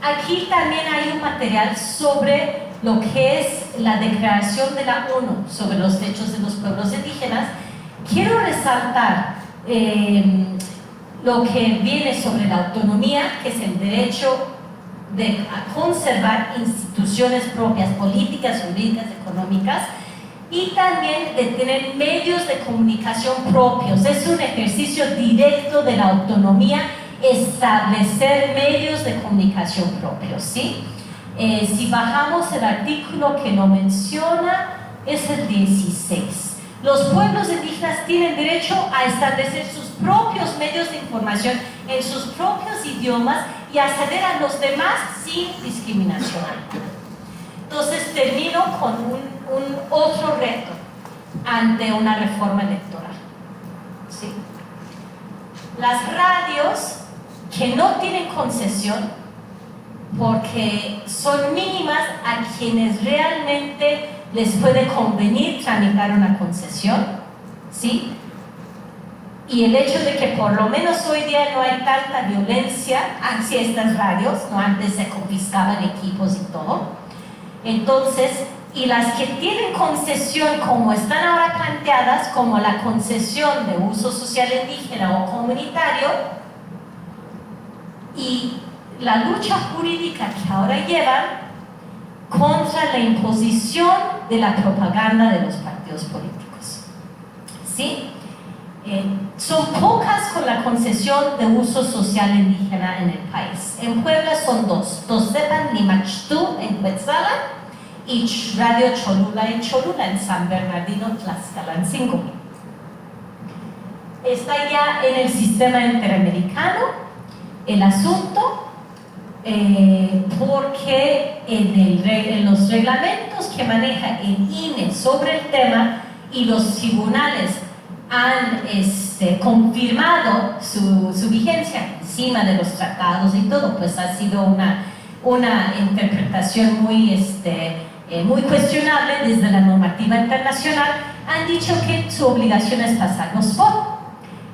Speaker 2: aquí también hay un material sobre lo que es la Declaración de la ONU sobre los derechos de los pueblos indígenas. Quiero resaltar lo que viene sobre la autonomía, que es el derecho de conservar instituciones propias, políticas, jurídicas, económicas, y también de tener medios de comunicación propios. Es un ejercicio directo de la autonomía establecer medios de comunicación propios, ¿sí? Si bajamos el artículo que lo menciona, es el 16. Los pueblos indígenas tienen derecho a establecer sus propios medios de información en sus propios idiomas y acceder a los demás sin discriminación. Entonces termino con un otro reto ante una reforma electoral, ¿sí? Las radios que no tienen concesión, porque son mínimas a quienes realmente les puede convenir tramitar una concesión, ¿sí? Y el hecho de que por lo menos hoy día no hay tanta violencia hacia estas radios, no, antes se confiscaban equipos y todo. Entonces, y las que tienen concesión como están ahora planteadas, como la concesión de uso social indígena o comunitario, y la lucha jurídica que ahora llevan contra la imposición de la propaganda de los partidos políticos, ¿sí? Son pocas con la concesión de uso social indígena en el país. En Puebla son dos, Tosepan Limachtú en Cuetzalan y Radio Cholula en San Bernardino, Tlaxcalancingo. Está ya en el sistema interamericano el asunto, porque en los reglamentos que maneja el INE sobre el tema y los tribunales han confirmado su vigencia encima de los tratados y todo, pues ha sido una interpretación muy cuestionable desde la normativa internacional. Han dicho que su obligación es pasarnos por.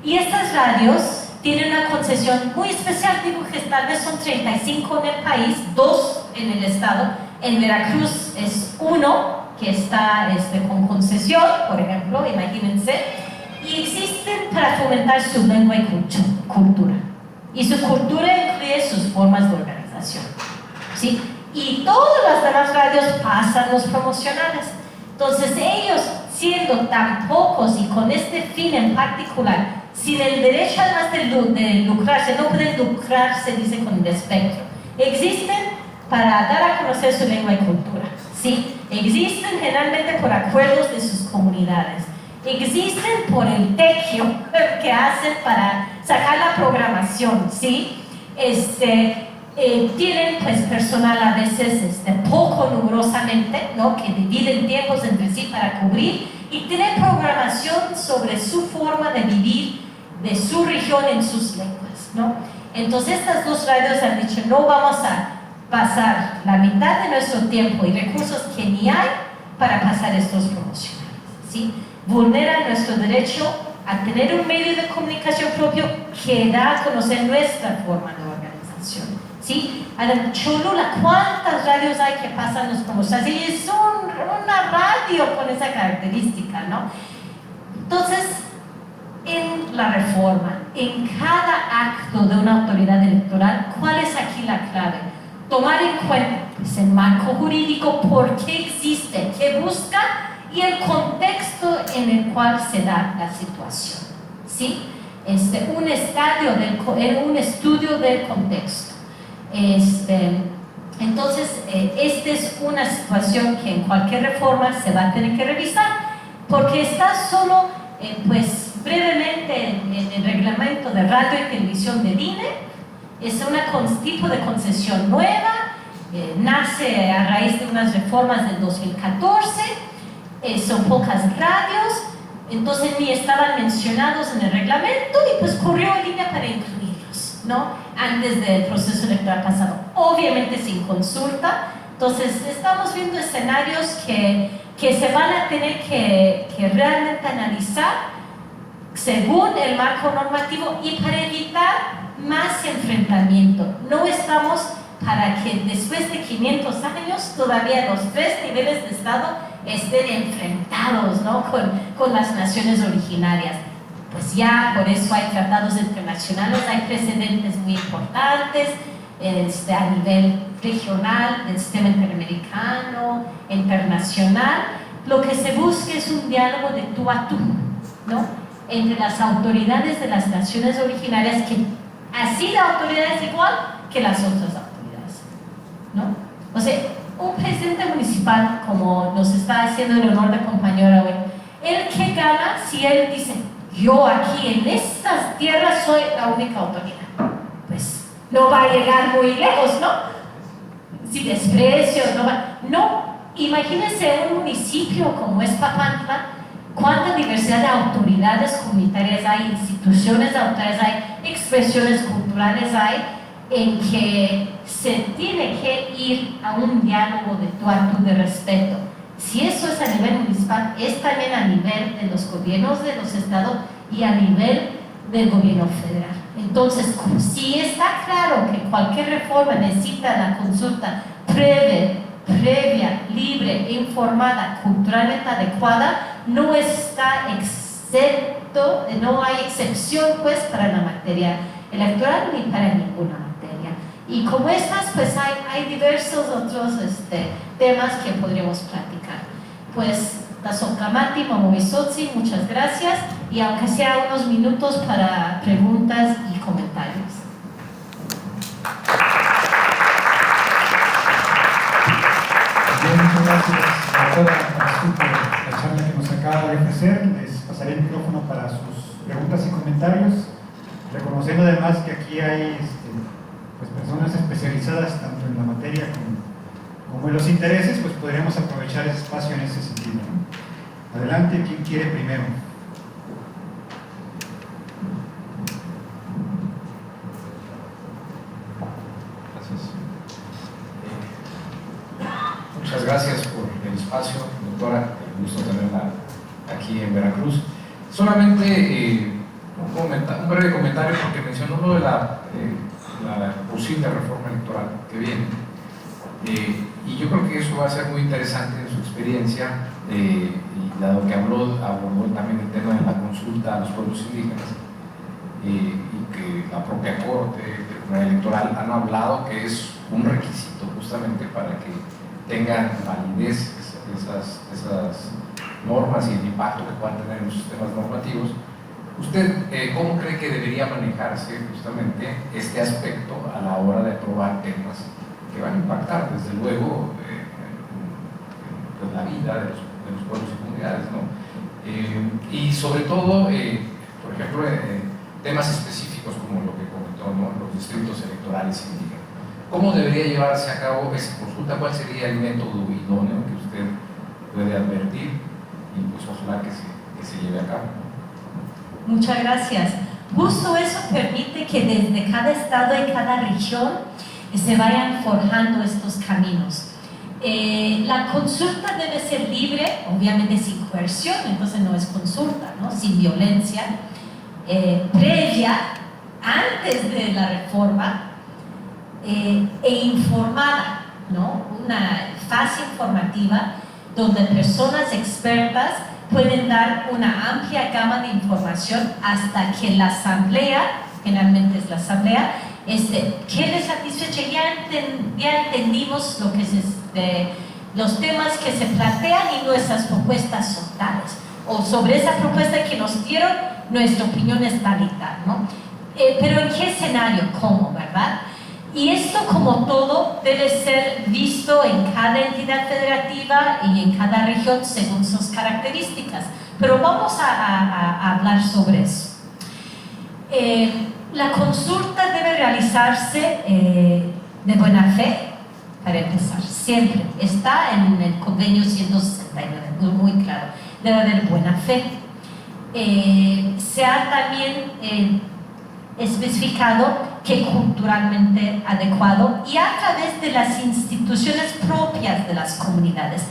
Speaker 2: Y estas radios tienen una concesión muy especial, digo que tal vez son 35 en el país, 2 en el estado. En Veracruz es 1 que está con concesión, por ejemplo, imagínense, y existen para fomentar su lengua y cultura. Y su cultura incluye sus formas de organización, ¿sí? Y todas las demás radios pasan los promocionales. Entonces ellos, siendo tan pocos y con este fin en particular, sin el derecho además de lucrarse, no pueden lucrarse, dice, con el espectro. Existen para dar a conocer su lengua y cultura, ¿sí? Existen generalmente por acuerdos de sus comunidades. Existen por el tequio que hacen para sacar la programación, ¿sí? Tienen pues personal a veces poco numerosamente, ¿no? Que dividen tiempos entre sí para cubrir y tienen programación sobre su forma de vivir de su región en sus lenguas, ¿no? Entonces estas dos radios han dicho: no vamos a pasar la mitad de nuestro tiempo y recursos que ni hay para pasar estos promocionales, ¿sí? Vulneran nuestro derecho a tener un medio de comunicación propio que da a conocer nuestra forma de organización, ¿sí? En Cholula, ¿cuántas radios hay que pasan los promocionales? Y es una radio con esa característica, ¿no? Entonces, en la reforma, en cada acto de una autoridad electoral, ¿cuál es aquí la clave? Tomar en cuenta pues, el marco jurídico, por qué existe, qué busca y el contexto en el cual se da la situación, ¿sí? Un estudio del contexto. Entonces, esta es una situación que en cualquier reforma se va a tener que revisar, porque está solo, pues brevemente, en el reglamento de radio y televisión de DINE. Es un tipo de concesión nueva, nace a raíz de unas reformas del 2014, son pocas radios, entonces ni estaban mencionados en el reglamento y pues corrió en línea para incluirlos, ¿no? Antes del proceso electoral pasado, obviamente sin consulta. Entonces estamos viendo escenarios que se van a tener que realmente analizar según el marco normativo y para evitar más enfrentamiento. No estamos para que después de 500 años todavía los 3 niveles de Estado estén enfrentados, ¿no? con las naciones originarias. Pues ya por eso hay tratados internacionales, hay precedentes muy importantes a nivel regional, del sistema interamericano, internacional. Lo que se busca es un diálogo de tú a tú, ¿no? Entre las autoridades de las naciones originarias, que así la autoridad es igual que las otras autoridades, ¿no? O sea, un presidente municipal, como nos está haciendo el honor de compañera hoy, el que gana si él dice, yo aquí en estas tierras soy la única autoridad, pues no va a llegar muy lejos, ¿no? Si desprecios, no, imagínense un municipio como es Papantla, cuánta diversidad de autoridades comunitarias hay, instituciones autoritarias hay, expresiones culturales hay, en que se tiene que ir a un diálogo de tú a tú, de respeto. Si eso es a nivel municipal, es también a nivel de los gobiernos de los estados y a nivel del gobierno federal. Entonces, si está claro que cualquier reforma necesita la consulta previa, libre, informada, culturalmente adecuada, no está excepto, no hay excepción pues para la materia electoral ni para ninguna materia. Y como estas, pues hay diversos otros temas que podríamos platicar. Pues, Tazocamati, Mamovisotsi, muchas gracias, y aunque sea unos minutos para preguntas y comentarios.
Speaker 1: Bien, muchas gracias, doctora, por la charla que nos acaba de ofrecer. Les pasaré el micrófono para sus preguntas y comentarios, reconociendo además que aquí hay pues personas especializadas tanto en la materia como en los intereses, pues podríamos aprovechar ese espacio en ese sentido, ¿no? Adelante, ¿quién quiere primero?
Speaker 4: Muchas gracias por el espacio, doctora. Un gusto tenerla aquí en Veracruz. Solamente un breve comentario, porque mencionó lo de la posible reforma electoral que viene. Y yo creo que eso va a ser muy interesante en su experiencia, y dado que abordó también el tema de la consulta a los pueblos indígenas, y que la propia Corte del Tribunal Electoral han hablado que es un requisito justamente para que tengan validez esas normas y el impacto que puedan tener en los sistemas normativos. ¿Usted cómo cree que debería manejarse justamente este aspecto a la hora de aprobar temas que van a impactar, desde luego, en la vida de los pueblos y comunidades, ¿no? Y sobre todo, por ejemplo, temas específicos como lo que comentó, ¿no? Los distritos electorales indígenas. ¿Cómo debería llevarse a cabo esa consulta? ¿Cuál sería el método idóneo que usted puede advertir? Y pues ojalá que se lleve a cabo.
Speaker 2: Muchas gracias. Justo eso permite que desde cada estado y cada región se vayan forjando estos caminos. La consulta debe ser libre, obviamente sin coerción, entonces no es consulta, ¿no? Sin violencia, previa, antes de la reforma, e informada, ¿no? Una fase informativa donde personas expertas pueden dar una amplia gama de información hasta que la asamblea, generalmente es la asamblea, quede satisfecha. Ya entendimos lo que los temas que se plantean y nuestras propuestas son tales, o sobre esa propuesta que nos dieron, nuestra opinión es tal y tal, ¿no? Pero ¿en qué escenario? ¿Cómo? ¿Verdad? Y esto, como todo, debe ser visto en cada entidad federativa y en cada región según sus características. Pero vamos a hablar sobre eso. La consulta debe realizarse de buena fe, para empezar, siempre. Está en el convenio 169, muy claro. Debe haber buena fe. Se ha también especificado que culturalmente adecuado y a través de las instituciones propias de las comunidades.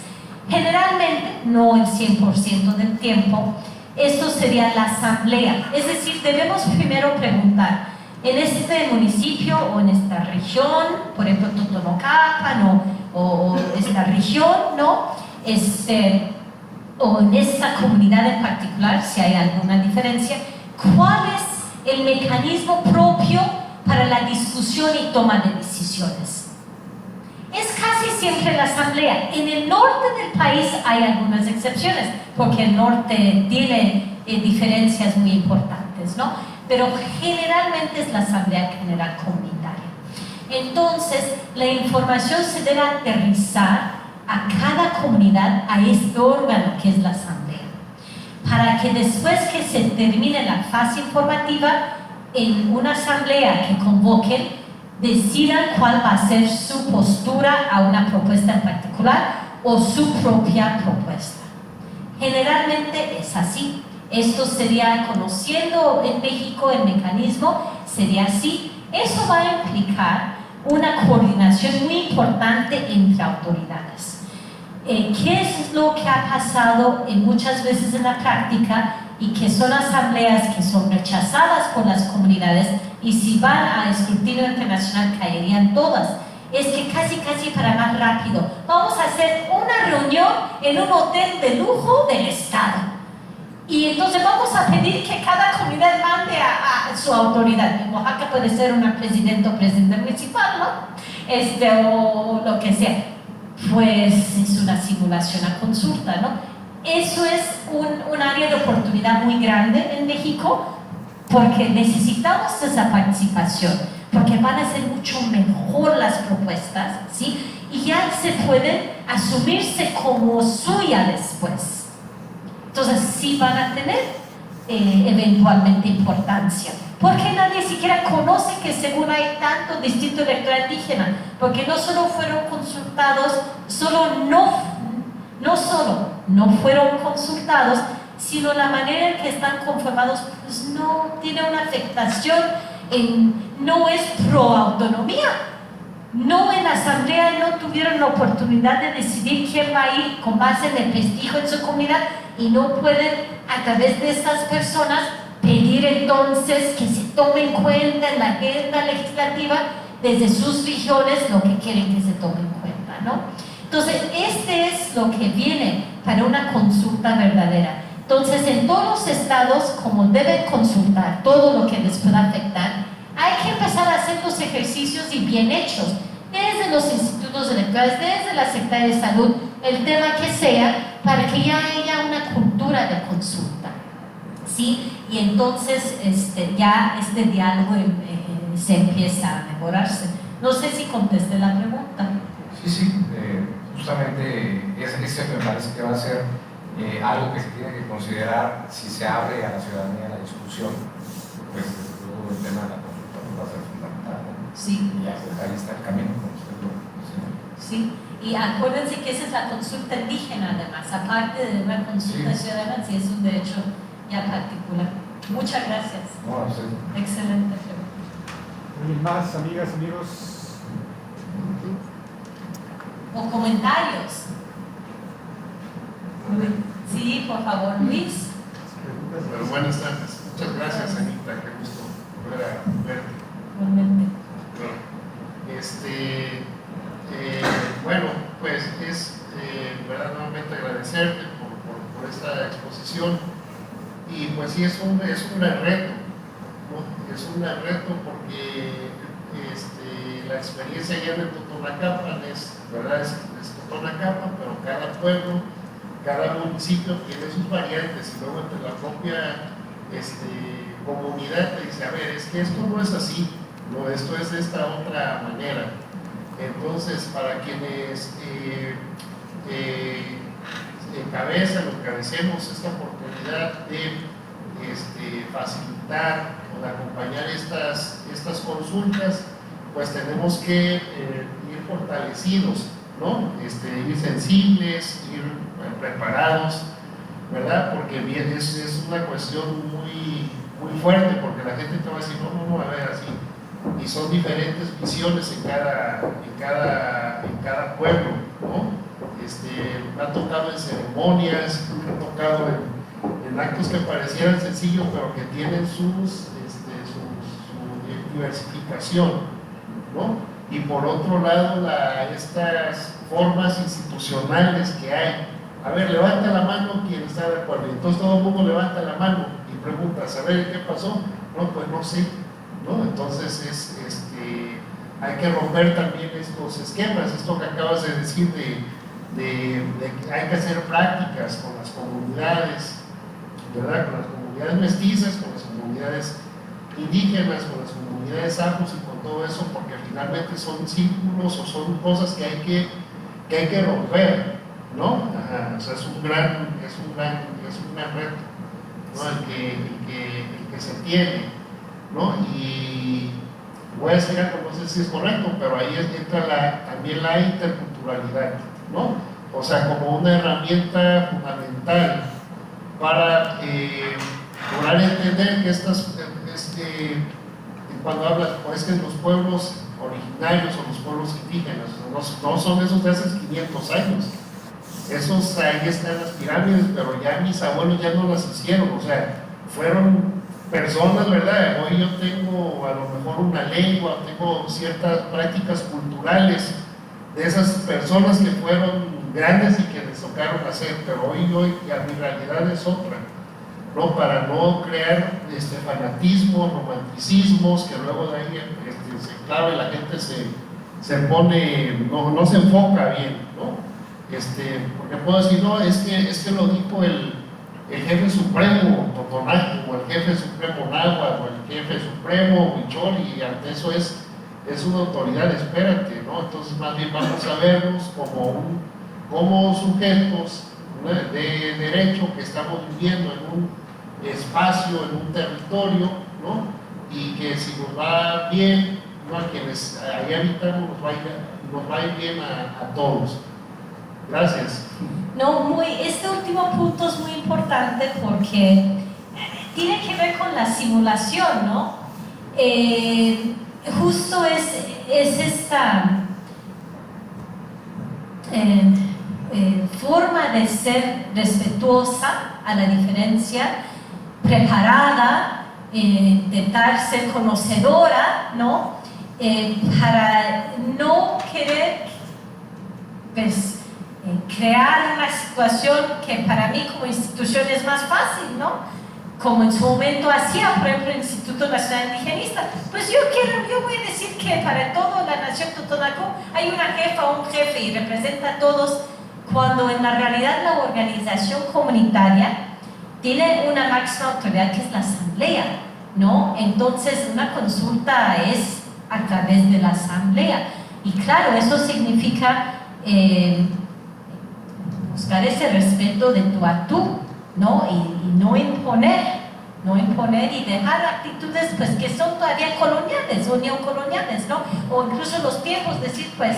Speaker 2: Generalmente, no el 100% del tiempo, esto sería la asamblea. Es decir, debemos primero preguntar, en este municipio o en esta región, por ejemplo, Totonocapan o esta región, ¿no? O en esta comunidad en particular, si hay alguna diferencia, ¿cuál es el mecanismo propio para la discusión y toma de decisiones? Es casi siempre la asamblea. En el norte del país hay algunas excepciones, porque el norte tiene diferencias muy importantes, ¿no? Pero generalmente es la asamblea general comunitaria. Entonces, la información se debe aterrizar a cada comunidad, a este órgano que es la asamblea, para que después que se termine la fase informativa, en una asamblea que convoquen, decidan cuál va a ser su postura a una propuesta en particular o su propia propuesta. Generalmente es así. Esto sería, conociendo en México el mecanismo, sería así. Eso va a implicar una coordinación muy importante entre autoridades. ¿Qué es lo que ha pasado muchas veces en la práctica y que son asambleas que son rechazadas por las comunidades y si van a escrutinio internacional caerían todas? Es que casi para más rápido, vamos a hacer una reunión en un hotel de lujo del Estado. Y entonces vamos a pedir que cada comunidad mande a su autoridad. En Oaxaca puede ser una presidenta o presidente municipal, ¿no? O lo que sea. Pues es una simulación a consulta, ¿no? Eso es un área de oportunidad muy grande en México, porque necesitamos esa participación, porque van a ser mucho mejor las propuestas, ¿sí? Y ya se pueden asumirse como suya después. Entonces sí van a tener eventualmente importancia, porque nadie siquiera conoce que según hay tanto distrito electoral indígena, porque no solo fueron consultados, no fueron consultados, sino la manera en que están conformados pues no tiene una afectación, no es pro autonomía. No, en la asamblea no tuvieron la oportunidad de decidir quién va a ir con base en el prestigio en su comunidad y no pueden a través de estas personas pedir entonces que se tome en cuenta en la agenda legislativa desde sus regiones lo que quieren que se tome en cuenta, ¿no? Entonces, este es lo que viene para una consulta verdadera. Entonces, en todos los estados, como deben consultar todo lo que les pueda afectar, hay que empezar a hacer los ejercicios y bien hechos, desde los institutos electorales, desde la Secretaría de Salud, el tema que sea, para que ya haya una cultura de consulta, ¿sí? Y entonces ya este diálogo se empieza a mejorarse. No sé si contesté la pregunta.
Speaker 4: Sí, justamente ese me parece que va a ser algo que se tiene que considerar si se abre a la ciudadanía la discusión, pues desde luego el tema de la consulta va a ser fundamental, ¿no?
Speaker 2: Sí.
Speaker 4: Y ahí está el camino, como usted lo mencionó.
Speaker 2: Sí, y acuérdense que esa es la consulta indígena además, aparte de una consulta ciudadana, sí es un derecho ya particular. Muchas gracias.
Speaker 4: No, sí.
Speaker 2: Excelente.
Speaker 1: ¿Alguien más, amigas, amigos?
Speaker 2: ¿O comentarios? Sí, por favor, Luis.
Speaker 5: Bueno, buenas tardes. Muchas gracias, Anita. Qué gusto volver a verte.
Speaker 2: Igualmente.
Speaker 5: Bueno, pues es verdad nuevamente agradecerte por esta exposición y pues sí es un gran reto, ¿no? Es un gran reto porque la experiencia allá en Totonacapan es Totonacapan, pero cada pueblo, cada municipio tiene sus variantes y luego entre la propia comunidad te dice, a ver, es que esto no es así, ¿no? Esto es de esta otra manera. Entonces, para quienes encabezan o encabecemos esta oportunidad de facilitar o de acompañar estas consultas, pues tenemos que ir fortalecidos, ¿no? Ir sensibles, ir preparados, ¿verdad? Porque bien, es una cuestión muy, muy fuerte, porque la gente te va a decir, no, a ver, así. Y son diferentes visiones en cada pueblo, ¿no? Me ha tocado en ceremonias, me ha tocado en actos que parecieran sencillos, pero que tienen su diversificación, ¿no? Y por otro lado, estas formas institucionales que hay. A ver, levanta la mano quien está de acuerdo. Entonces todo el mundo levanta la mano y pregunta, a ver, ¿qué pasó? No, pues no sé, ¿no? Entonces hay que romper también estos esquemas, esto que acabas de decir de que hay que hacer prácticas con las comunidades, ¿verdad? Con las comunidades mestizas, con las comunidades indígenas, con las comunidades afros y con todo eso, porque finalmente son círculos o son cosas que hay que romper, ¿no? Ajá, o sea, es un gran reto, ¿no? El que se tiene, ¿no? Y voy a decir algo, no sé si es correcto, pero ahí entra también la interculturalidad, ¿no? O sea, como una herramienta fundamental para lograr entender que cuando hablas, pues que los pueblos originarios o los pueblos indígenas no son esos de hace 500 años. Esos ahí están las pirámides, pero ya mis abuelos ya no las hicieron, o sea, fueron personas, ¿verdad? Hoy yo tengo a lo mejor una lengua, tengo ciertas prácticas culturales de esas personas que fueron grandes y que les tocaron hacer, pero hoy ya mi realidad es otra, ¿no? Para no crear fanatismos, romanticismos, que luego de ahí se clava y la gente se pone, no se enfoca bien, ¿no? Porque puedo decir, no, es que lo dijo el jefe supremo Totonaco, o el jefe supremo Náhuatl, o el jefe supremo Huichol, y ante eso es una autoridad, espérate, ¿no? Entonces más bien vamos a vernos como sujetos, ¿no?, de derecho que estamos viviendo en un espacio, en un territorio, ¿no? Y que si nos va bien, ¿no?, a quienes ahí habitamos nos va a ir bien a todos. Gracias.
Speaker 2: No, este último punto es muy importante porque tiene que ver con la simulación, ¿no? Justo es esta forma de ser respetuosa a la diferencia, preparada, intentar ser conocedora, ¿no? Para no querer, pues, crear una situación que para mí como institución es más fácil, ¿no? Como en su momento hacía, por ejemplo, el Instituto Nacional Indigenista. Pues yo voy a decir que para toda la nación Totonaco hay una jefa o un jefe y representa a todos, cuando en la realidad la organización comunitaria tiene una máxima autoridad que es la asamblea, ¿no? Entonces una consulta es a través de la asamblea. Y claro, eso significa buscar ese respeto de tú a tú, ¿no? Y no imponer y dejar actitudes pues que son todavía coloniales o neocoloniales, ¿no? O incluso los tiempos decir pues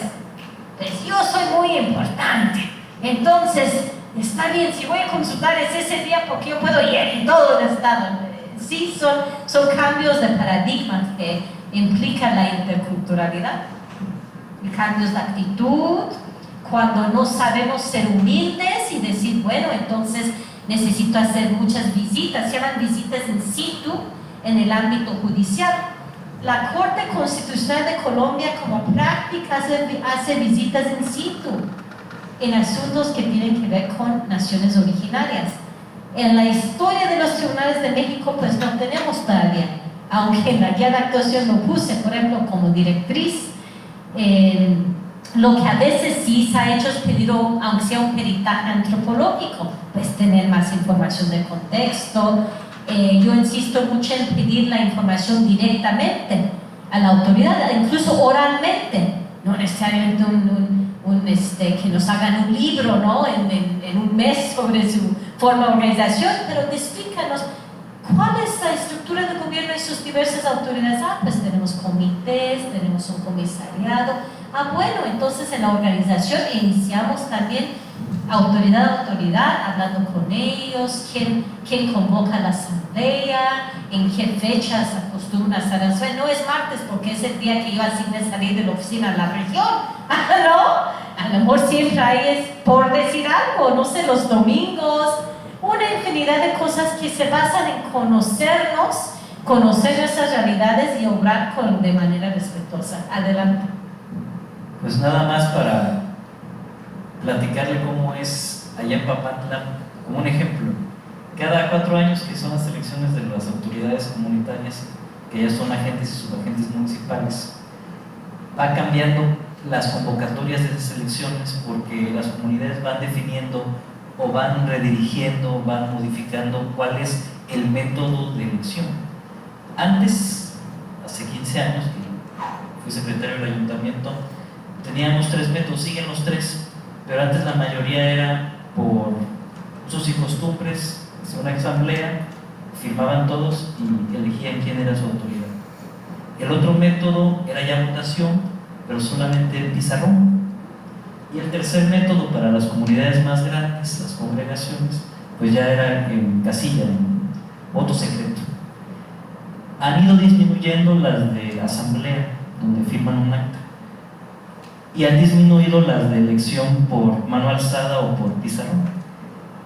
Speaker 2: yo soy muy importante, entonces está bien, si voy a consultar es ese día porque yo puedo ir en todo el estado. Sí, son cambios de paradigmas que implican la interculturalidad, y cambios de actitud, cuando no sabemos ser humildes y decir, bueno, entonces necesito hacer muchas visitas, se llaman visitas in situ en el ámbito judicial. La Corte Constitucional de Colombia como práctica hace visitas in situ en asuntos que tienen que ver con naciones originarias. En la historia de los tribunales de México pues no tenemos todavía, aunque en la guía de actuación lo puse, por ejemplo, como directriz. Lo que a veces sí se ha hecho es pedir, aunque sea un peritaje antropológico, pues tener más información de contexto. Yo insisto mucho en pedir la información directamente. a la autoridad, incluso oralmente, no necesariamente que nos hagan un libro, ¿no? en un mes sobre su forma de organización, pero explícanos cuál es la estructura del gobierno y sus diversas autoridades. Pues tenemos comités, tenemos un comisariado. Bueno, entonces en la organización iniciamos también autoridad a autoridad, hablando con ellos, quién convoca la asamblea, en qué fechas acostumbran a estar. No es martes porque es el día que yo asigné salir de la oficina a la región, ¿no? A lo mejor siempre hay, es por decir algo, no sé, los domingos, una infinidad de cosas que se basan en conocernos, conocer nuestras realidades y obrar de manera respetuosa. Adelante.
Speaker 3: Pues nada más para platicarle cómo es allá en Papantla, como un ejemplo. Cada 4 años, que son las elecciones de las autoridades comunitarias, que ya son agentes y subagentes municipales, va cambiando las convocatorias de esas elecciones porque las comunidades van definiendo o van redirigiendo, van modificando cuál es el método de elección. Antes, hace 15 años que fui secretario del ayuntamiento, teníamos 3 métodos, siguen los 3, pero antes la mayoría era por usos y costumbres, una asamblea, firmaban todos y elegían quién era su autoridad. El otro método era ya votación, pero solamente en pizarrón. Y el tercer método para las comunidades más grandes, las congregaciones, pues ya era en casilla, en voto secreto. Han ido disminuyendo las de asamblea, donde firman un acta, y han disminuido las de elección por mano alzada o por pizarrón,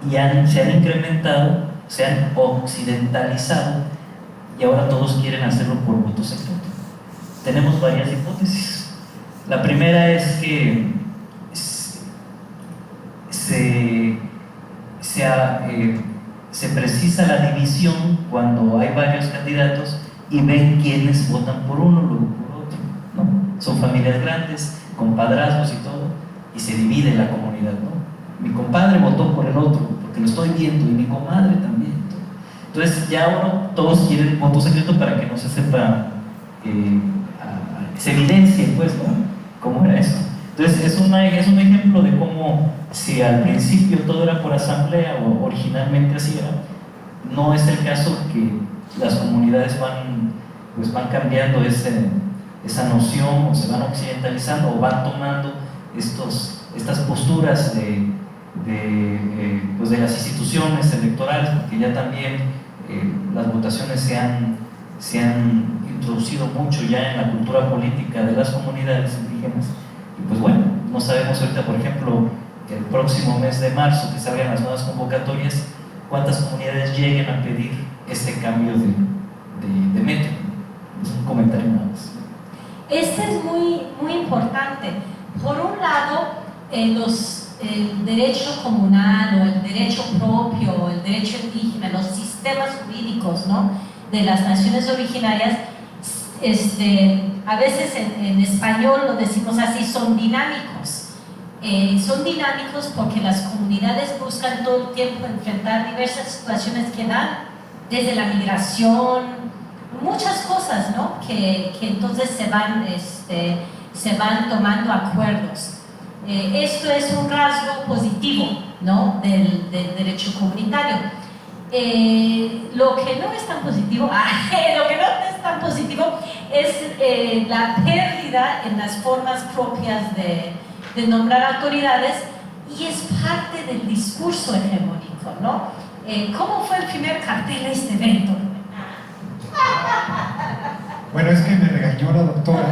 Speaker 3: y se han incrementado, se han occidentalizado, y ahora todos quieren hacerlo por voto secreto. Tenemos varias hipótesis. La primera es que se precisa la división cuando hay varios candidatos y ven quiénes votan por uno, luego por otro, ¿no? Son familias grandes, compadrazgos y todo, y se divide la comunidad, ¿no? Mi compadre votó por el otro, porque lo estoy viendo, y mi comadre también. Entonces ya ahora todos quieren voto secreto para que no se sepa, se evidencie, pues, ¿no? ¿Cómo era eso? Entonces es un ejemplo de cómo, si al principio todo era por asamblea o originalmente así era, no es el caso, que las comunidades van cambiando esa noción, o se van occidentalizando, o van tomando estas posturas de las instituciones electorales, porque ya también las votaciones se han introducido mucho ya en la cultura política de las comunidades indígenas. Y pues bueno, no sabemos ahorita, por ejemplo, que el próximo mes de marzo, que salgan las nuevas convocatorias, cuántas comunidades lleguen a pedir este cambio de método. Es un comentario nada más.
Speaker 2: Este es muy, muy importante. Por un lado, el derecho comunal o el derecho propio o el derecho indígena, los sistemas jurídicos, ¿no?, de las naciones originarias, a veces en español lo decimos así, son dinámicos. Son dinámicos porque las comunidades buscan todo el tiempo enfrentar diversas situaciones que dan, desde la migración, muchas cosas, ¿no?, que entonces se van tomando acuerdos. Esto es un rasgo positivo, ¿no?, del derecho comunitario. Lo que no es tan positivo, es la pérdida en las formas propias de nombrar autoridades, y es parte del discurso hegemónico, ¿no? ¿Cómo fue el primer cartel de este evento?
Speaker 1: Bueno, es que me regañó la doctora,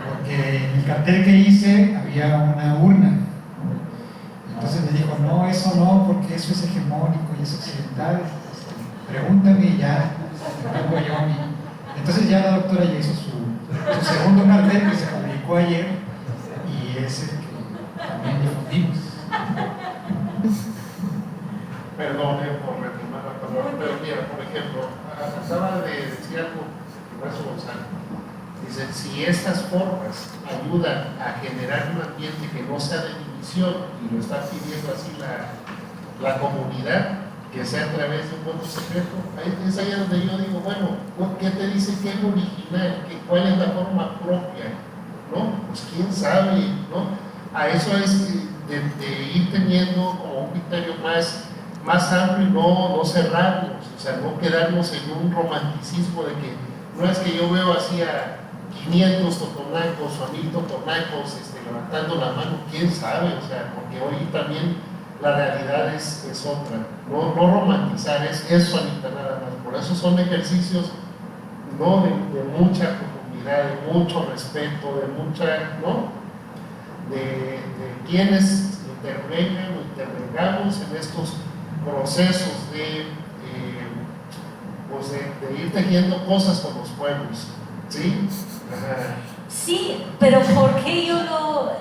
Speaker 1: porque en el cartel que hice había una urna. Entonces me dijo, no, eso no, porque eso es hegemónico y es occidental. Pregúntame y ya tengo yo a mí. Entonces ya la doctora ya hizo su segundo cartel, que se publicó ayer, y es el que también difundimos.
Speaker 5: Perdón por retomar la palabra, pero mira, por ejemplo, acaba de decir algo el profesor Gonzalo. Dice, si estas formas ayudan a generar un ambiente que no sea de división, y lo está pidiendo así la comunidad, que sea a través de un voto secreto. Es ahí donde yo digo, bueno, ¿qué te dice que es original? ¿Cuál es la forma propia? ¿No? Pues quién sabe, ¿no? A eso es de ir teniendo como un criterio más amplio y no cerrarnos, o sea, no quedarnos en un romanticismo de que no es que yo veo así a 500 totonacos o a 1000 totonacos levantando la mano, quién sabe, o sea, porque hoy también la realidad es otra, no romantizar, es eso, Anita, nada más. Por eso son ejercicios ¿no? de mucha profundidad, de mucho respeto, de mucha, ¿no? de quienes intervengan o intervengamos en estos procesos pues de ir tejiendo cosas con los pueblos, ¿sí? Ajá.
Speaker 2: Sí, pero ¿por qué yo lo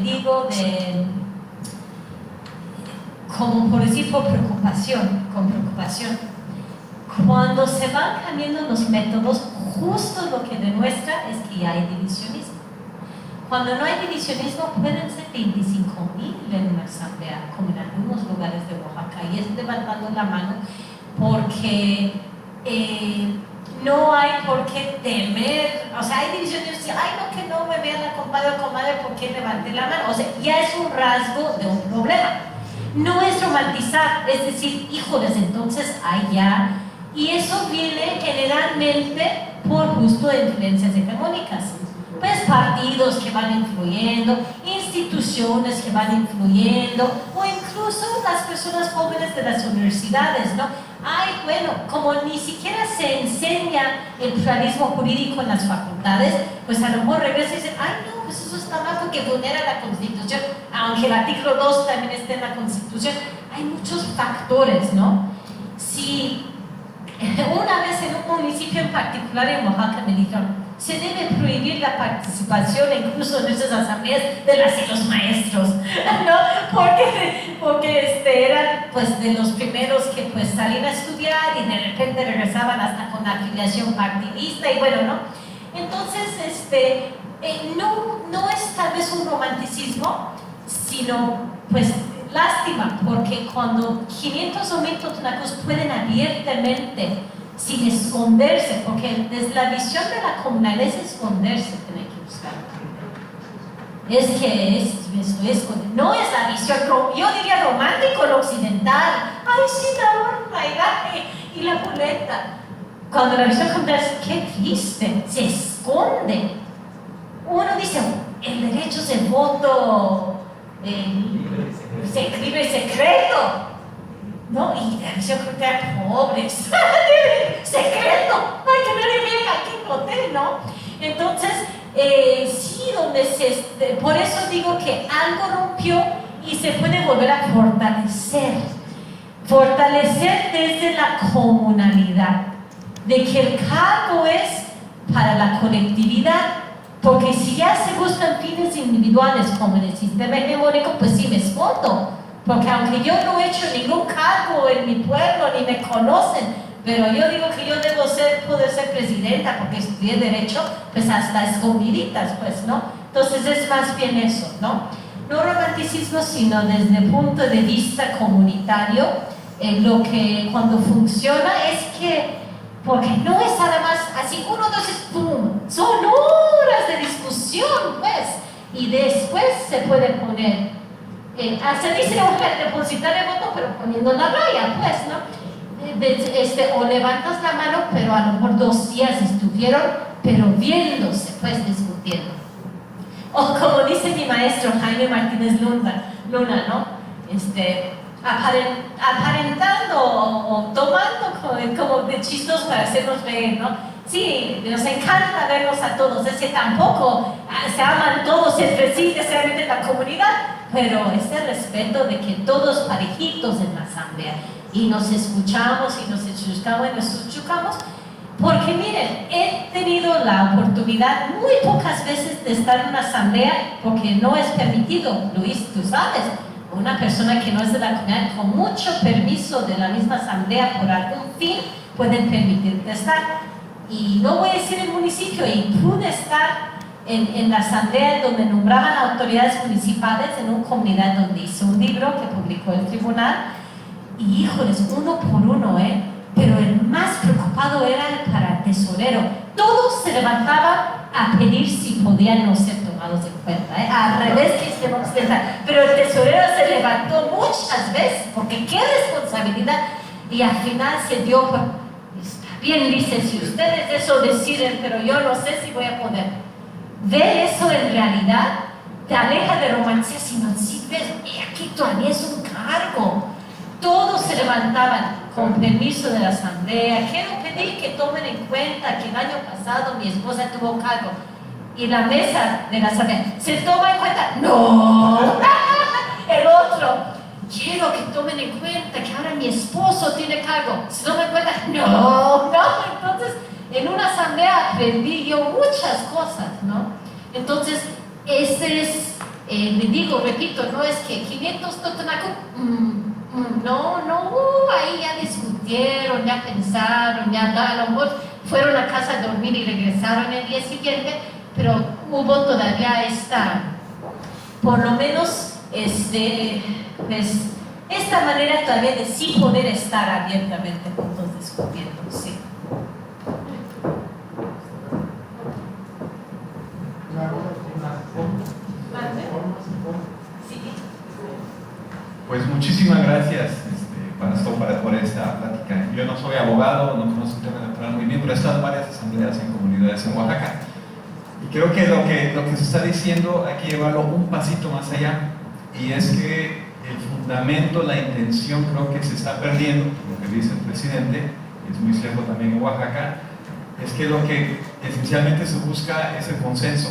Speaker 2: digo como por decir con preocupación? Cuando se van cambiando los métodos, justo lo que demuestra es que ya hay divisionismo. Cuando no hay divisionismo pueden ser 25,000 en una asamblea, como en algunos lugares de Oaxaca, y es levantando la mano porque no hay por qué temer, o sea, hay divisiones, ay no, que no me vean la compadre o comadre porque levanté la mano, o sea, ya es un rasgo de un problema. No es romantizar, es decir, híjoles, entonces allá, y eso viene generalmente por justo de influencias hegemónicas. Pues partidos que van influyendo, instituciones que van influyendo, o incluso las personas jóvenes de las universidades, ¿no? Ay, bueno, como ni siquiera se enseña el pluralismo jurídico en las facultades, pues a lo mejor regresan y dicen, ay, no, pues eso está mal porque vulnera la Constitución, aunque el artículo 2 también esté en la Constitución. Hay muchos factores, ¿no? Si una vez en un municipio en particular en Oaxaca me dijeron, se debe prohibir la participación incluso en esas asambleas de las y los maestros, ¿no? Porque eran pues de los primeros que pues salían a estudiar y de repente regresaban hasta con afiliación partidista y bueno, ¿no? Entonces, no es tal vez un romanticismo, sino pues lástima, porque cuando 500 o 1000 totonacos pueden abiertamente sin esconderse, porque desde la visión de la comunidad es esconderse, tiene que buscar. Es que esto no es la visión, yo diría romántico, lo occidental. Ay, sí, la horma y la boleta. Cuando la visión comunitaria es, qué triste, se esconde. Uno dice, el derecho de voto libre y secreto. ¿No? Y la visión comunitaria, pobres, secreto, ay, que nadie vea aquí voté, ¿no? Entonces, sí, por eso digo que algo rompió y se puede volver a fortalecer desde la comunalidad, de que el cargo es para la colectividad, porque si ya se buscan fines individuales como en el sistema hegemónico, pues sí me escondo. Porque aunque yo no he hecho ningún cargo en mi pueblo, ni me conocen, pero yo digo que yo debo poder ser presidenta porque estudié Derecho, pues hasta escondiditas, pues, ¿no? Entonces es más bien eso, ¿no? No romanticismo, sino desde el punto de vista comunitario, lo que cuando funciona es que, porque no es nada más así, 1, 2, ¡pum! Son horas de discusión, pues, y después se puede poner. Se dice depositar el voto, pero poniendo la raya, pues, ¿no? O levantas la mano, pero a lo mejor 2 días estuvieron, pero viéndose, pues, discutiendo. O como dice mi maestro Jaime Martínez Luna, ¿no? Aparentando o tomando como de chistos para hacernos reír, ¿no? Sí, nos encanta verlos a todos, es que tampoco se aman todos entre sí, necesariamente en la comunidad, pero ese respeto de que todos parejitos en la asamblea y nos escuchamos y nos escuchamos y nos escuchamos, porque miren, he tenido la oportunidad muy pocas veces de estar en una asamblea porque no es permitido, Luis, tú sabes, una persona que no es de la comunidad con mucho permiso de la misma asamblea por algún fin pueden permitirte estar. Y no voy a decir el municipio, y pude estar en la asamblea donde nombraban autoridades municipales en una comunidad donde hice un libro que publicó el tribunal, y híjoles, uno por uno, pero el más preocupado era el tesorero. Todos se levantaban a pedir si podían no ser tomados en cuenta, al revés que hicimos pensar. Pero el tesorero se levantó muchas veces, porque qué responsabilidad, y al final se dio por, está bien, dice, si ustedes eso deciden, pero yo no sé si voy a poder. Ver eso en realidad te aleja de romanticismo, si ves, aquí todavía es un cargo. Todos se levantaban con permiso de la asamblea. Quiero pedir que tomen en cuenta que el año pasado mi esposa tuvo cargo. Y la mesa de la asamblea, ¿se toma en cuenta? ¡No! El otro, quiero que tomen en cuenta que ahora mi esposo tiene cargo. ¿Se toma en cuenta? ¡No! Entonces, en una asamblea aprendí yo muchas cosas, ¿no? Entonces, ese es, le digo, repito, no es que 500 Totonaco, no, ahí ya discutieron, ya pensaron, ya a lo mejor fueron a casa a dormir y regresaron el día siguiente, pero hubo todavía por lo menos, pues, esta manera todavía de sí poder estar abiertamente juntos discutiendo, sí.
Speaker 6: Pues muchísimas gracias por esta plática. Yo no soy abogado, no conozco el tema electoral muy bien, pero he estado en varias asambleas en comunidades en Oaxaca. Y creo que lo que se está diciendo hay que llevarlo un pasito más allá, y es que el fundamento, la intención, creo que se está perdiendo, lo que dice el presidente, y es muy cierto también en Oaxaca, es que lo que esencialmente se busca es el consenso.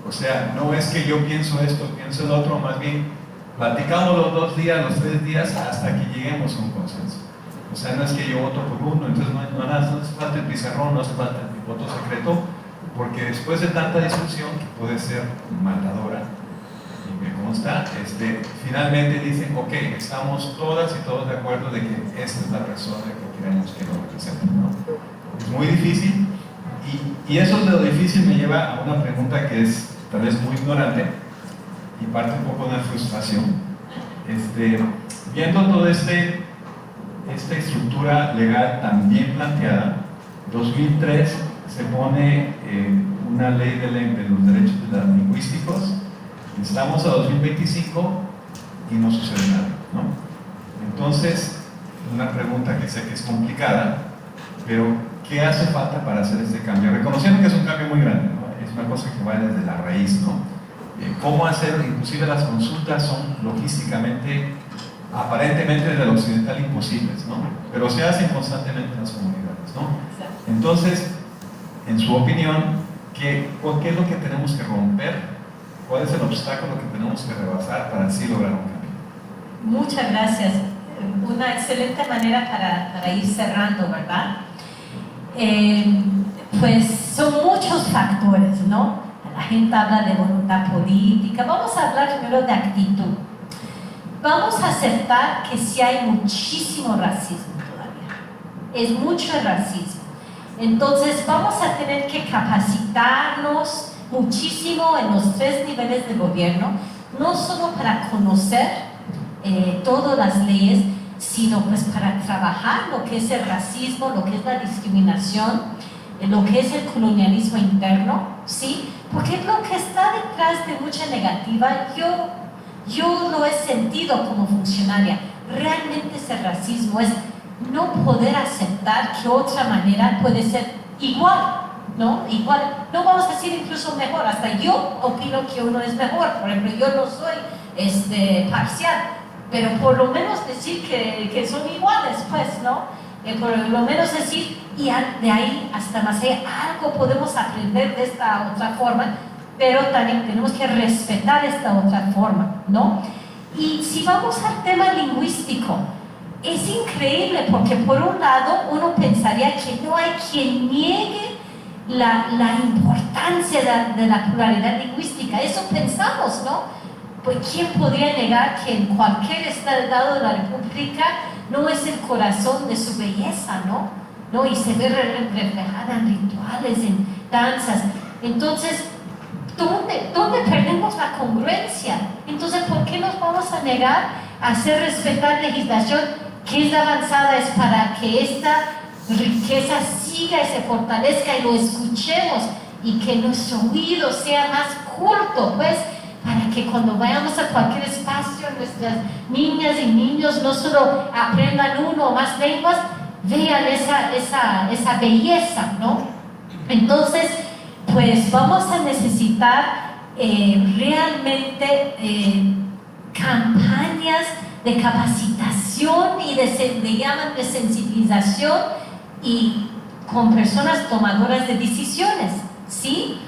Speaker 6: O sea, no es que yo pienso esto, pienso el otro, más bien platicamos los 2 días, los 3 días, hasta que lleguemos a un consenso. O sea, no es que yo voto por uno, entonces no hace falta el pizarrón, no hace falta el voto secreto, porque después de tanta discusión, que puede ser matadora, y me consta, finalmente dicen, ok, estamos todas y todos de acuerdo de que esta es la persona que queremos que nos represente, ¿no? Es muy difícil, y eso de lo difícil me lleva a una pregunta que es tal vez muy ignorante, y parte un poco de una frustración. Viendo toda esta estructura legal tan bien planteada, 2003 se pone una ley de los derechos lingüísticos, estamos a 2025 y no sucede nada, ¿no? Entonces, una pregunta que sé que es complicada, pero ¿qué hace falta para hacer este cambio? Reconociendo que es un cambio muy grande, ¿no? Es una cosa que va desde la raíz, ¿no? ¿Cómo hacerlo? Inclusive las consultas son logísticamente, aparentemente desde el occidental, imposibles, ¿no? Pero se hacen constantemente en las comunidades, ¿no? Entonces, en su opinión, ¿qué es lo que tenemos que romper? ¿Cuál es el obstáculo que tenemos que rebasar para así lograr un cambio?
Speaker 2: Muchas gracias. Una excelente manera para ir cerrando, ¿verdad? Pues son muchos factores, ¿no? La gente habla de voluntad política. Vamos a hablar primero de actitud. Vamos a aceptar que sí hay muchísimo racismo todavía. Es mucho el racismo. Entonces vamos a tener que capacitarnos muchísimo en los 3 niveles de gobierno, no solo para conocer todas las leyes, sino pues para trabajar lo que es el racismo, lo que es la discriminación, lo que es el colonialismo interno, ¿sí? Porque es lo que está detrás de mucha negativa. Yo lo he sentido como funcionaria. Realmente ese racismo es no poder aceptar que otra manera puede ser igual, ¿no? Igual, no vamos a decir incluso mejor, hasta yo opino que uno es mejor. Por ejemplo, yo no soy parcial, pero por lo menos decir que son iguales, pues, ¿no? Por lo menos decir, y de ahí hasta más allá, algo podemos aprender de esta otra forma, pero también tenemos que respetar esta otra forma, ¿no? Y si vamos al tema lingüístico, es increíble porque por un lado uno pensaría que no hay quien niegue la importancia de la pluralidad lingüística. Eso pensamos, ¿no? Pues ¿quién podría negar que en cualquier estado de la República no es el corazón de su belleza, ¿no? Y se ve reflejada en rituales, en danzas. Entonces, ¿dónde perdemos la congruencia? Entonces, ¿por qué nos vamos a negar a hacer respetar legislación
Speaker 7: que es la avanzada es para que esta riqueza siga y se fortalezca y lo escuchemos y que nuestro oído sea más corto, pues, para que cuando vayamos a cualquier espacio, nuestras niñas y niños no solo aprendan uno o más lenguas, vean esa belleza, ¿no? Entonces, pues vamos a necesitar realmente campañas de capacitación y de sensibilización y con personas tomadoras de decisiones, ¿sí?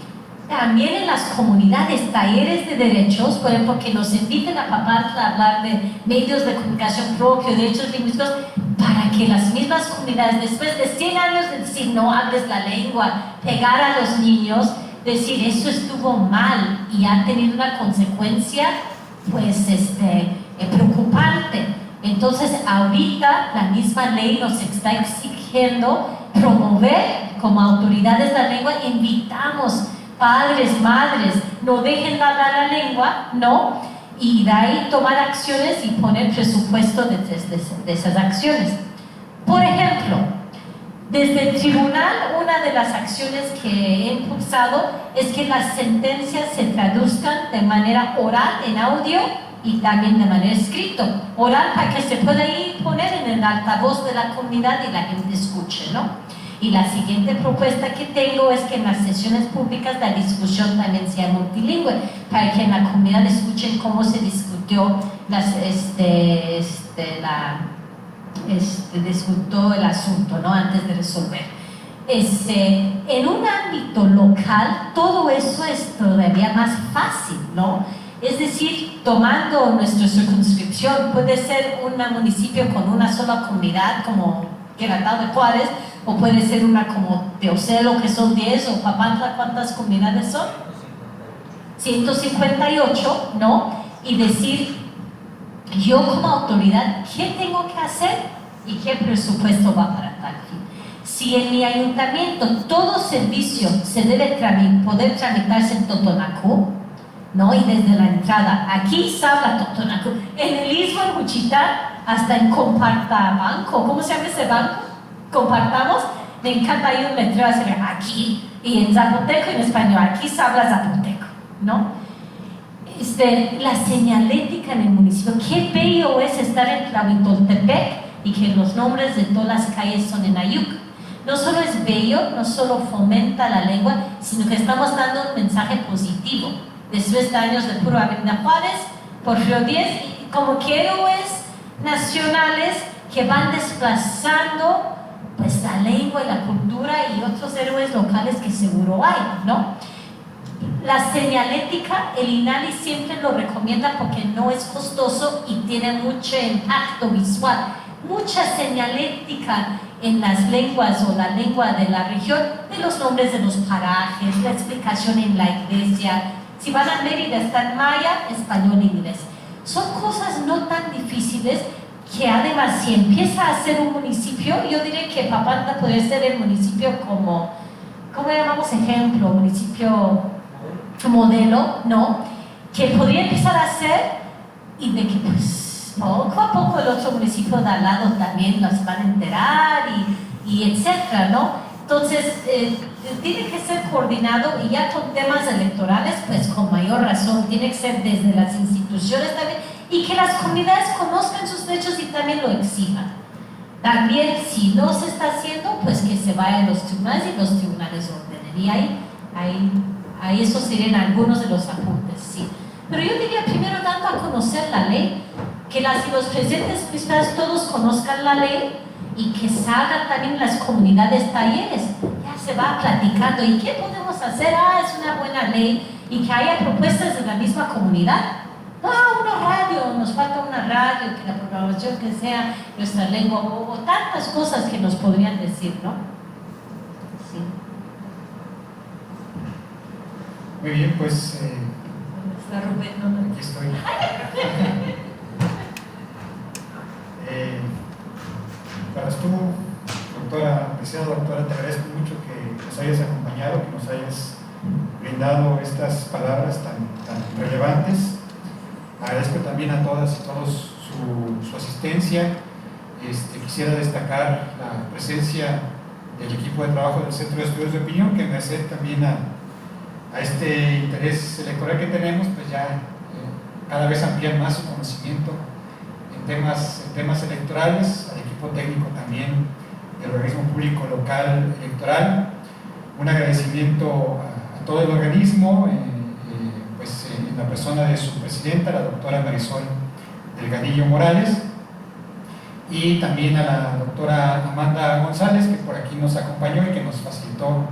Speaker 7: También en las comunidades, talleres de derechos, por ejemplo, que nos inviten a Papantla a hablar de medios de comunicación propios, derechos lingüísticos, para que las mismas comunidades, después de 100 años de decir no hables la lengua, pegar a los niños, decir eso estuvo mal y ha tenido una consecuencia, pues, preocupante. Entonces, ahorita la misma ley nos está exigiendo promover como autoridades la lengua, invitamos padres, madres, no dejen de hablar la lengua, ¿no? Y de ahí tomar acciones y poner presupuesto de esas acciones. Por ejemplo, desde el tribunal, una de las acciones que he impulsado es que las sentencias se traduzcan de manera oral en audio y también de manera escrita. Oral para que se pueda ir poner en el altavoz de la comunidad y la gente escuche, ¿no? Y la siguiente propuesta que tengo es que en las sesiones públicas la discusión también sea multilingüe, para que en la comunidad escuchen cómo se discutió discutió el asunto, ¿no? Antes de resolver. En un ámbito local, todo eso es todavía más fácil, ¿no? Es decir, tomando nuestra circunscripción, puede ser un municipio con una sola comunidad, como Querétaro de Juárez, o puede ser una como Teocelo, que son 10, o Papantla, ¿cuántas comunidades son? 158, ¿no? Y decir, yo como autoridad, ¿qué tengo que hacer? ¿Y qué presupuesto va para tal fin? Si en mi ayuntamiento todo servicio se debe poder tramitarse en Totonacu, ¿no? Y desde la entrada, aquí se habla Totonacu, en el Istmo, en Wichita, hasta en Compartabanco, ¿cómo se llama ese banco? Compartamos, me encanta ir un letrero así, aquí, y en zapoteco y en español, aquí se habla zapoteco, ¿no? La señalética en el municipio, qué bello es estar en Tlahuitoltepec y que los nombres de todas las calles son en Ayuc. No solo es bello, no solo fomenta la lengua, sino que estamos dando un mensaje positivo. Después de años de puro Avenida Juárez, Porfirio Díaz, y como que héroes nacionales que van desplazando pues la lengua y la cultura y otros héroes locales que seguro hay, ¿no? La señalética, el INALI siempre lo recomienda porque no es costoso y tiene mucho impacto visual. Mucha señalética en las lenguas o la lengua de la región, de los nombres de los parajes, la explicación en la iglesia. Si van a Mérida está en maya, español e inglés. Son cosas no tan difíciles que además si empieza a ser un municipio, yo diré que Papantla podría ser el municipio como, ¿cómo llamamos ejemplo? Municipio modelo, ¿no? Que podría empezar a ser y de que pues poco a poco el otro municipio de al lado también los van a enterar y etcétera, ¿no? Entonces, tiene que ser coordinado y ya con temas electorales, pues con mayor razón, tiene que ser desde las instituciones también y que las comunidades conozcan sus derechos y también lo exijan. También, si no se está haciendo, pues que se vaya a los tribunales y los tribunales ordenen. Y ahí esos serían algunos de los apuntes, sí. Pero yo diría primero dando a conocer la ley, que los presentes municipales todos conozcan la ley y que se hagan también en las comunidades talleres. Ya se va platicando. ¿Y qué podemos hacer? Es una buena ley. Y que haya propuestas de la misma comunidad. Una radio, nos falta una radio, que la programación que sea nuestra lengua, o tantas cosas que nos podrían decir, ¿no? Sí.
Speaker 1: Muy bien, pues
Speaker 2: Está Rubén, ¿no?
Speaker 1: aquí estoy. Para tú, doctora, apreciada doctora, te agradezco mucho que nos hayas acompañado, que nos hayas brindado estas palabras tan relevantes. Agradezco también a todas y todos su asistencia Quisiera destacar la presencia del equipo de trabajo del Centro de Estudios de Opinión, que merced también a este interés electoral que tenemos, pues ya cada vez amplían más su conocimiento en temas electorales, al equipo técnico también del organismo público local electoral. Un agradecimiento a todo el organismo, pues en la persona de su presidenta, la doctora Marisol Delgadillo Morales, y también a la doctora Amanda González, que por aquí nos acompañó y que nos facilitó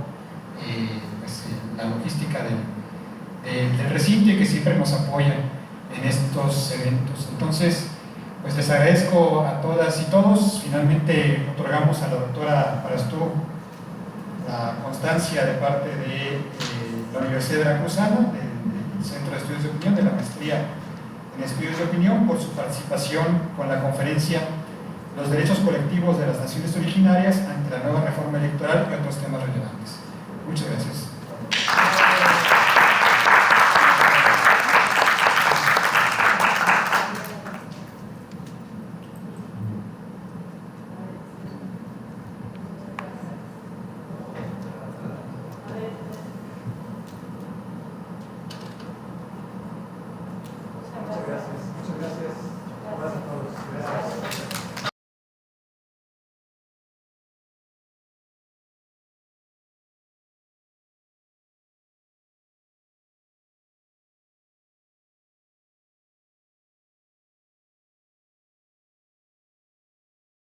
Speaker 1: pues, la logística del recinto y que siempre nos apoya en estos eventos. Entonces, pues les agradezco a todas y todos. Finalmente otorgamos a la doctora Parastú la constancia de parte de la Universidad Veracruzana, del Centro de Estudios de Opinión, de la maestría en Estudios de Opinión, por su participación con la conferencia Los derechos colectivos de las naciones originarias ante la nueva reforma electoral y otros temas relevantes. Muchas gracias.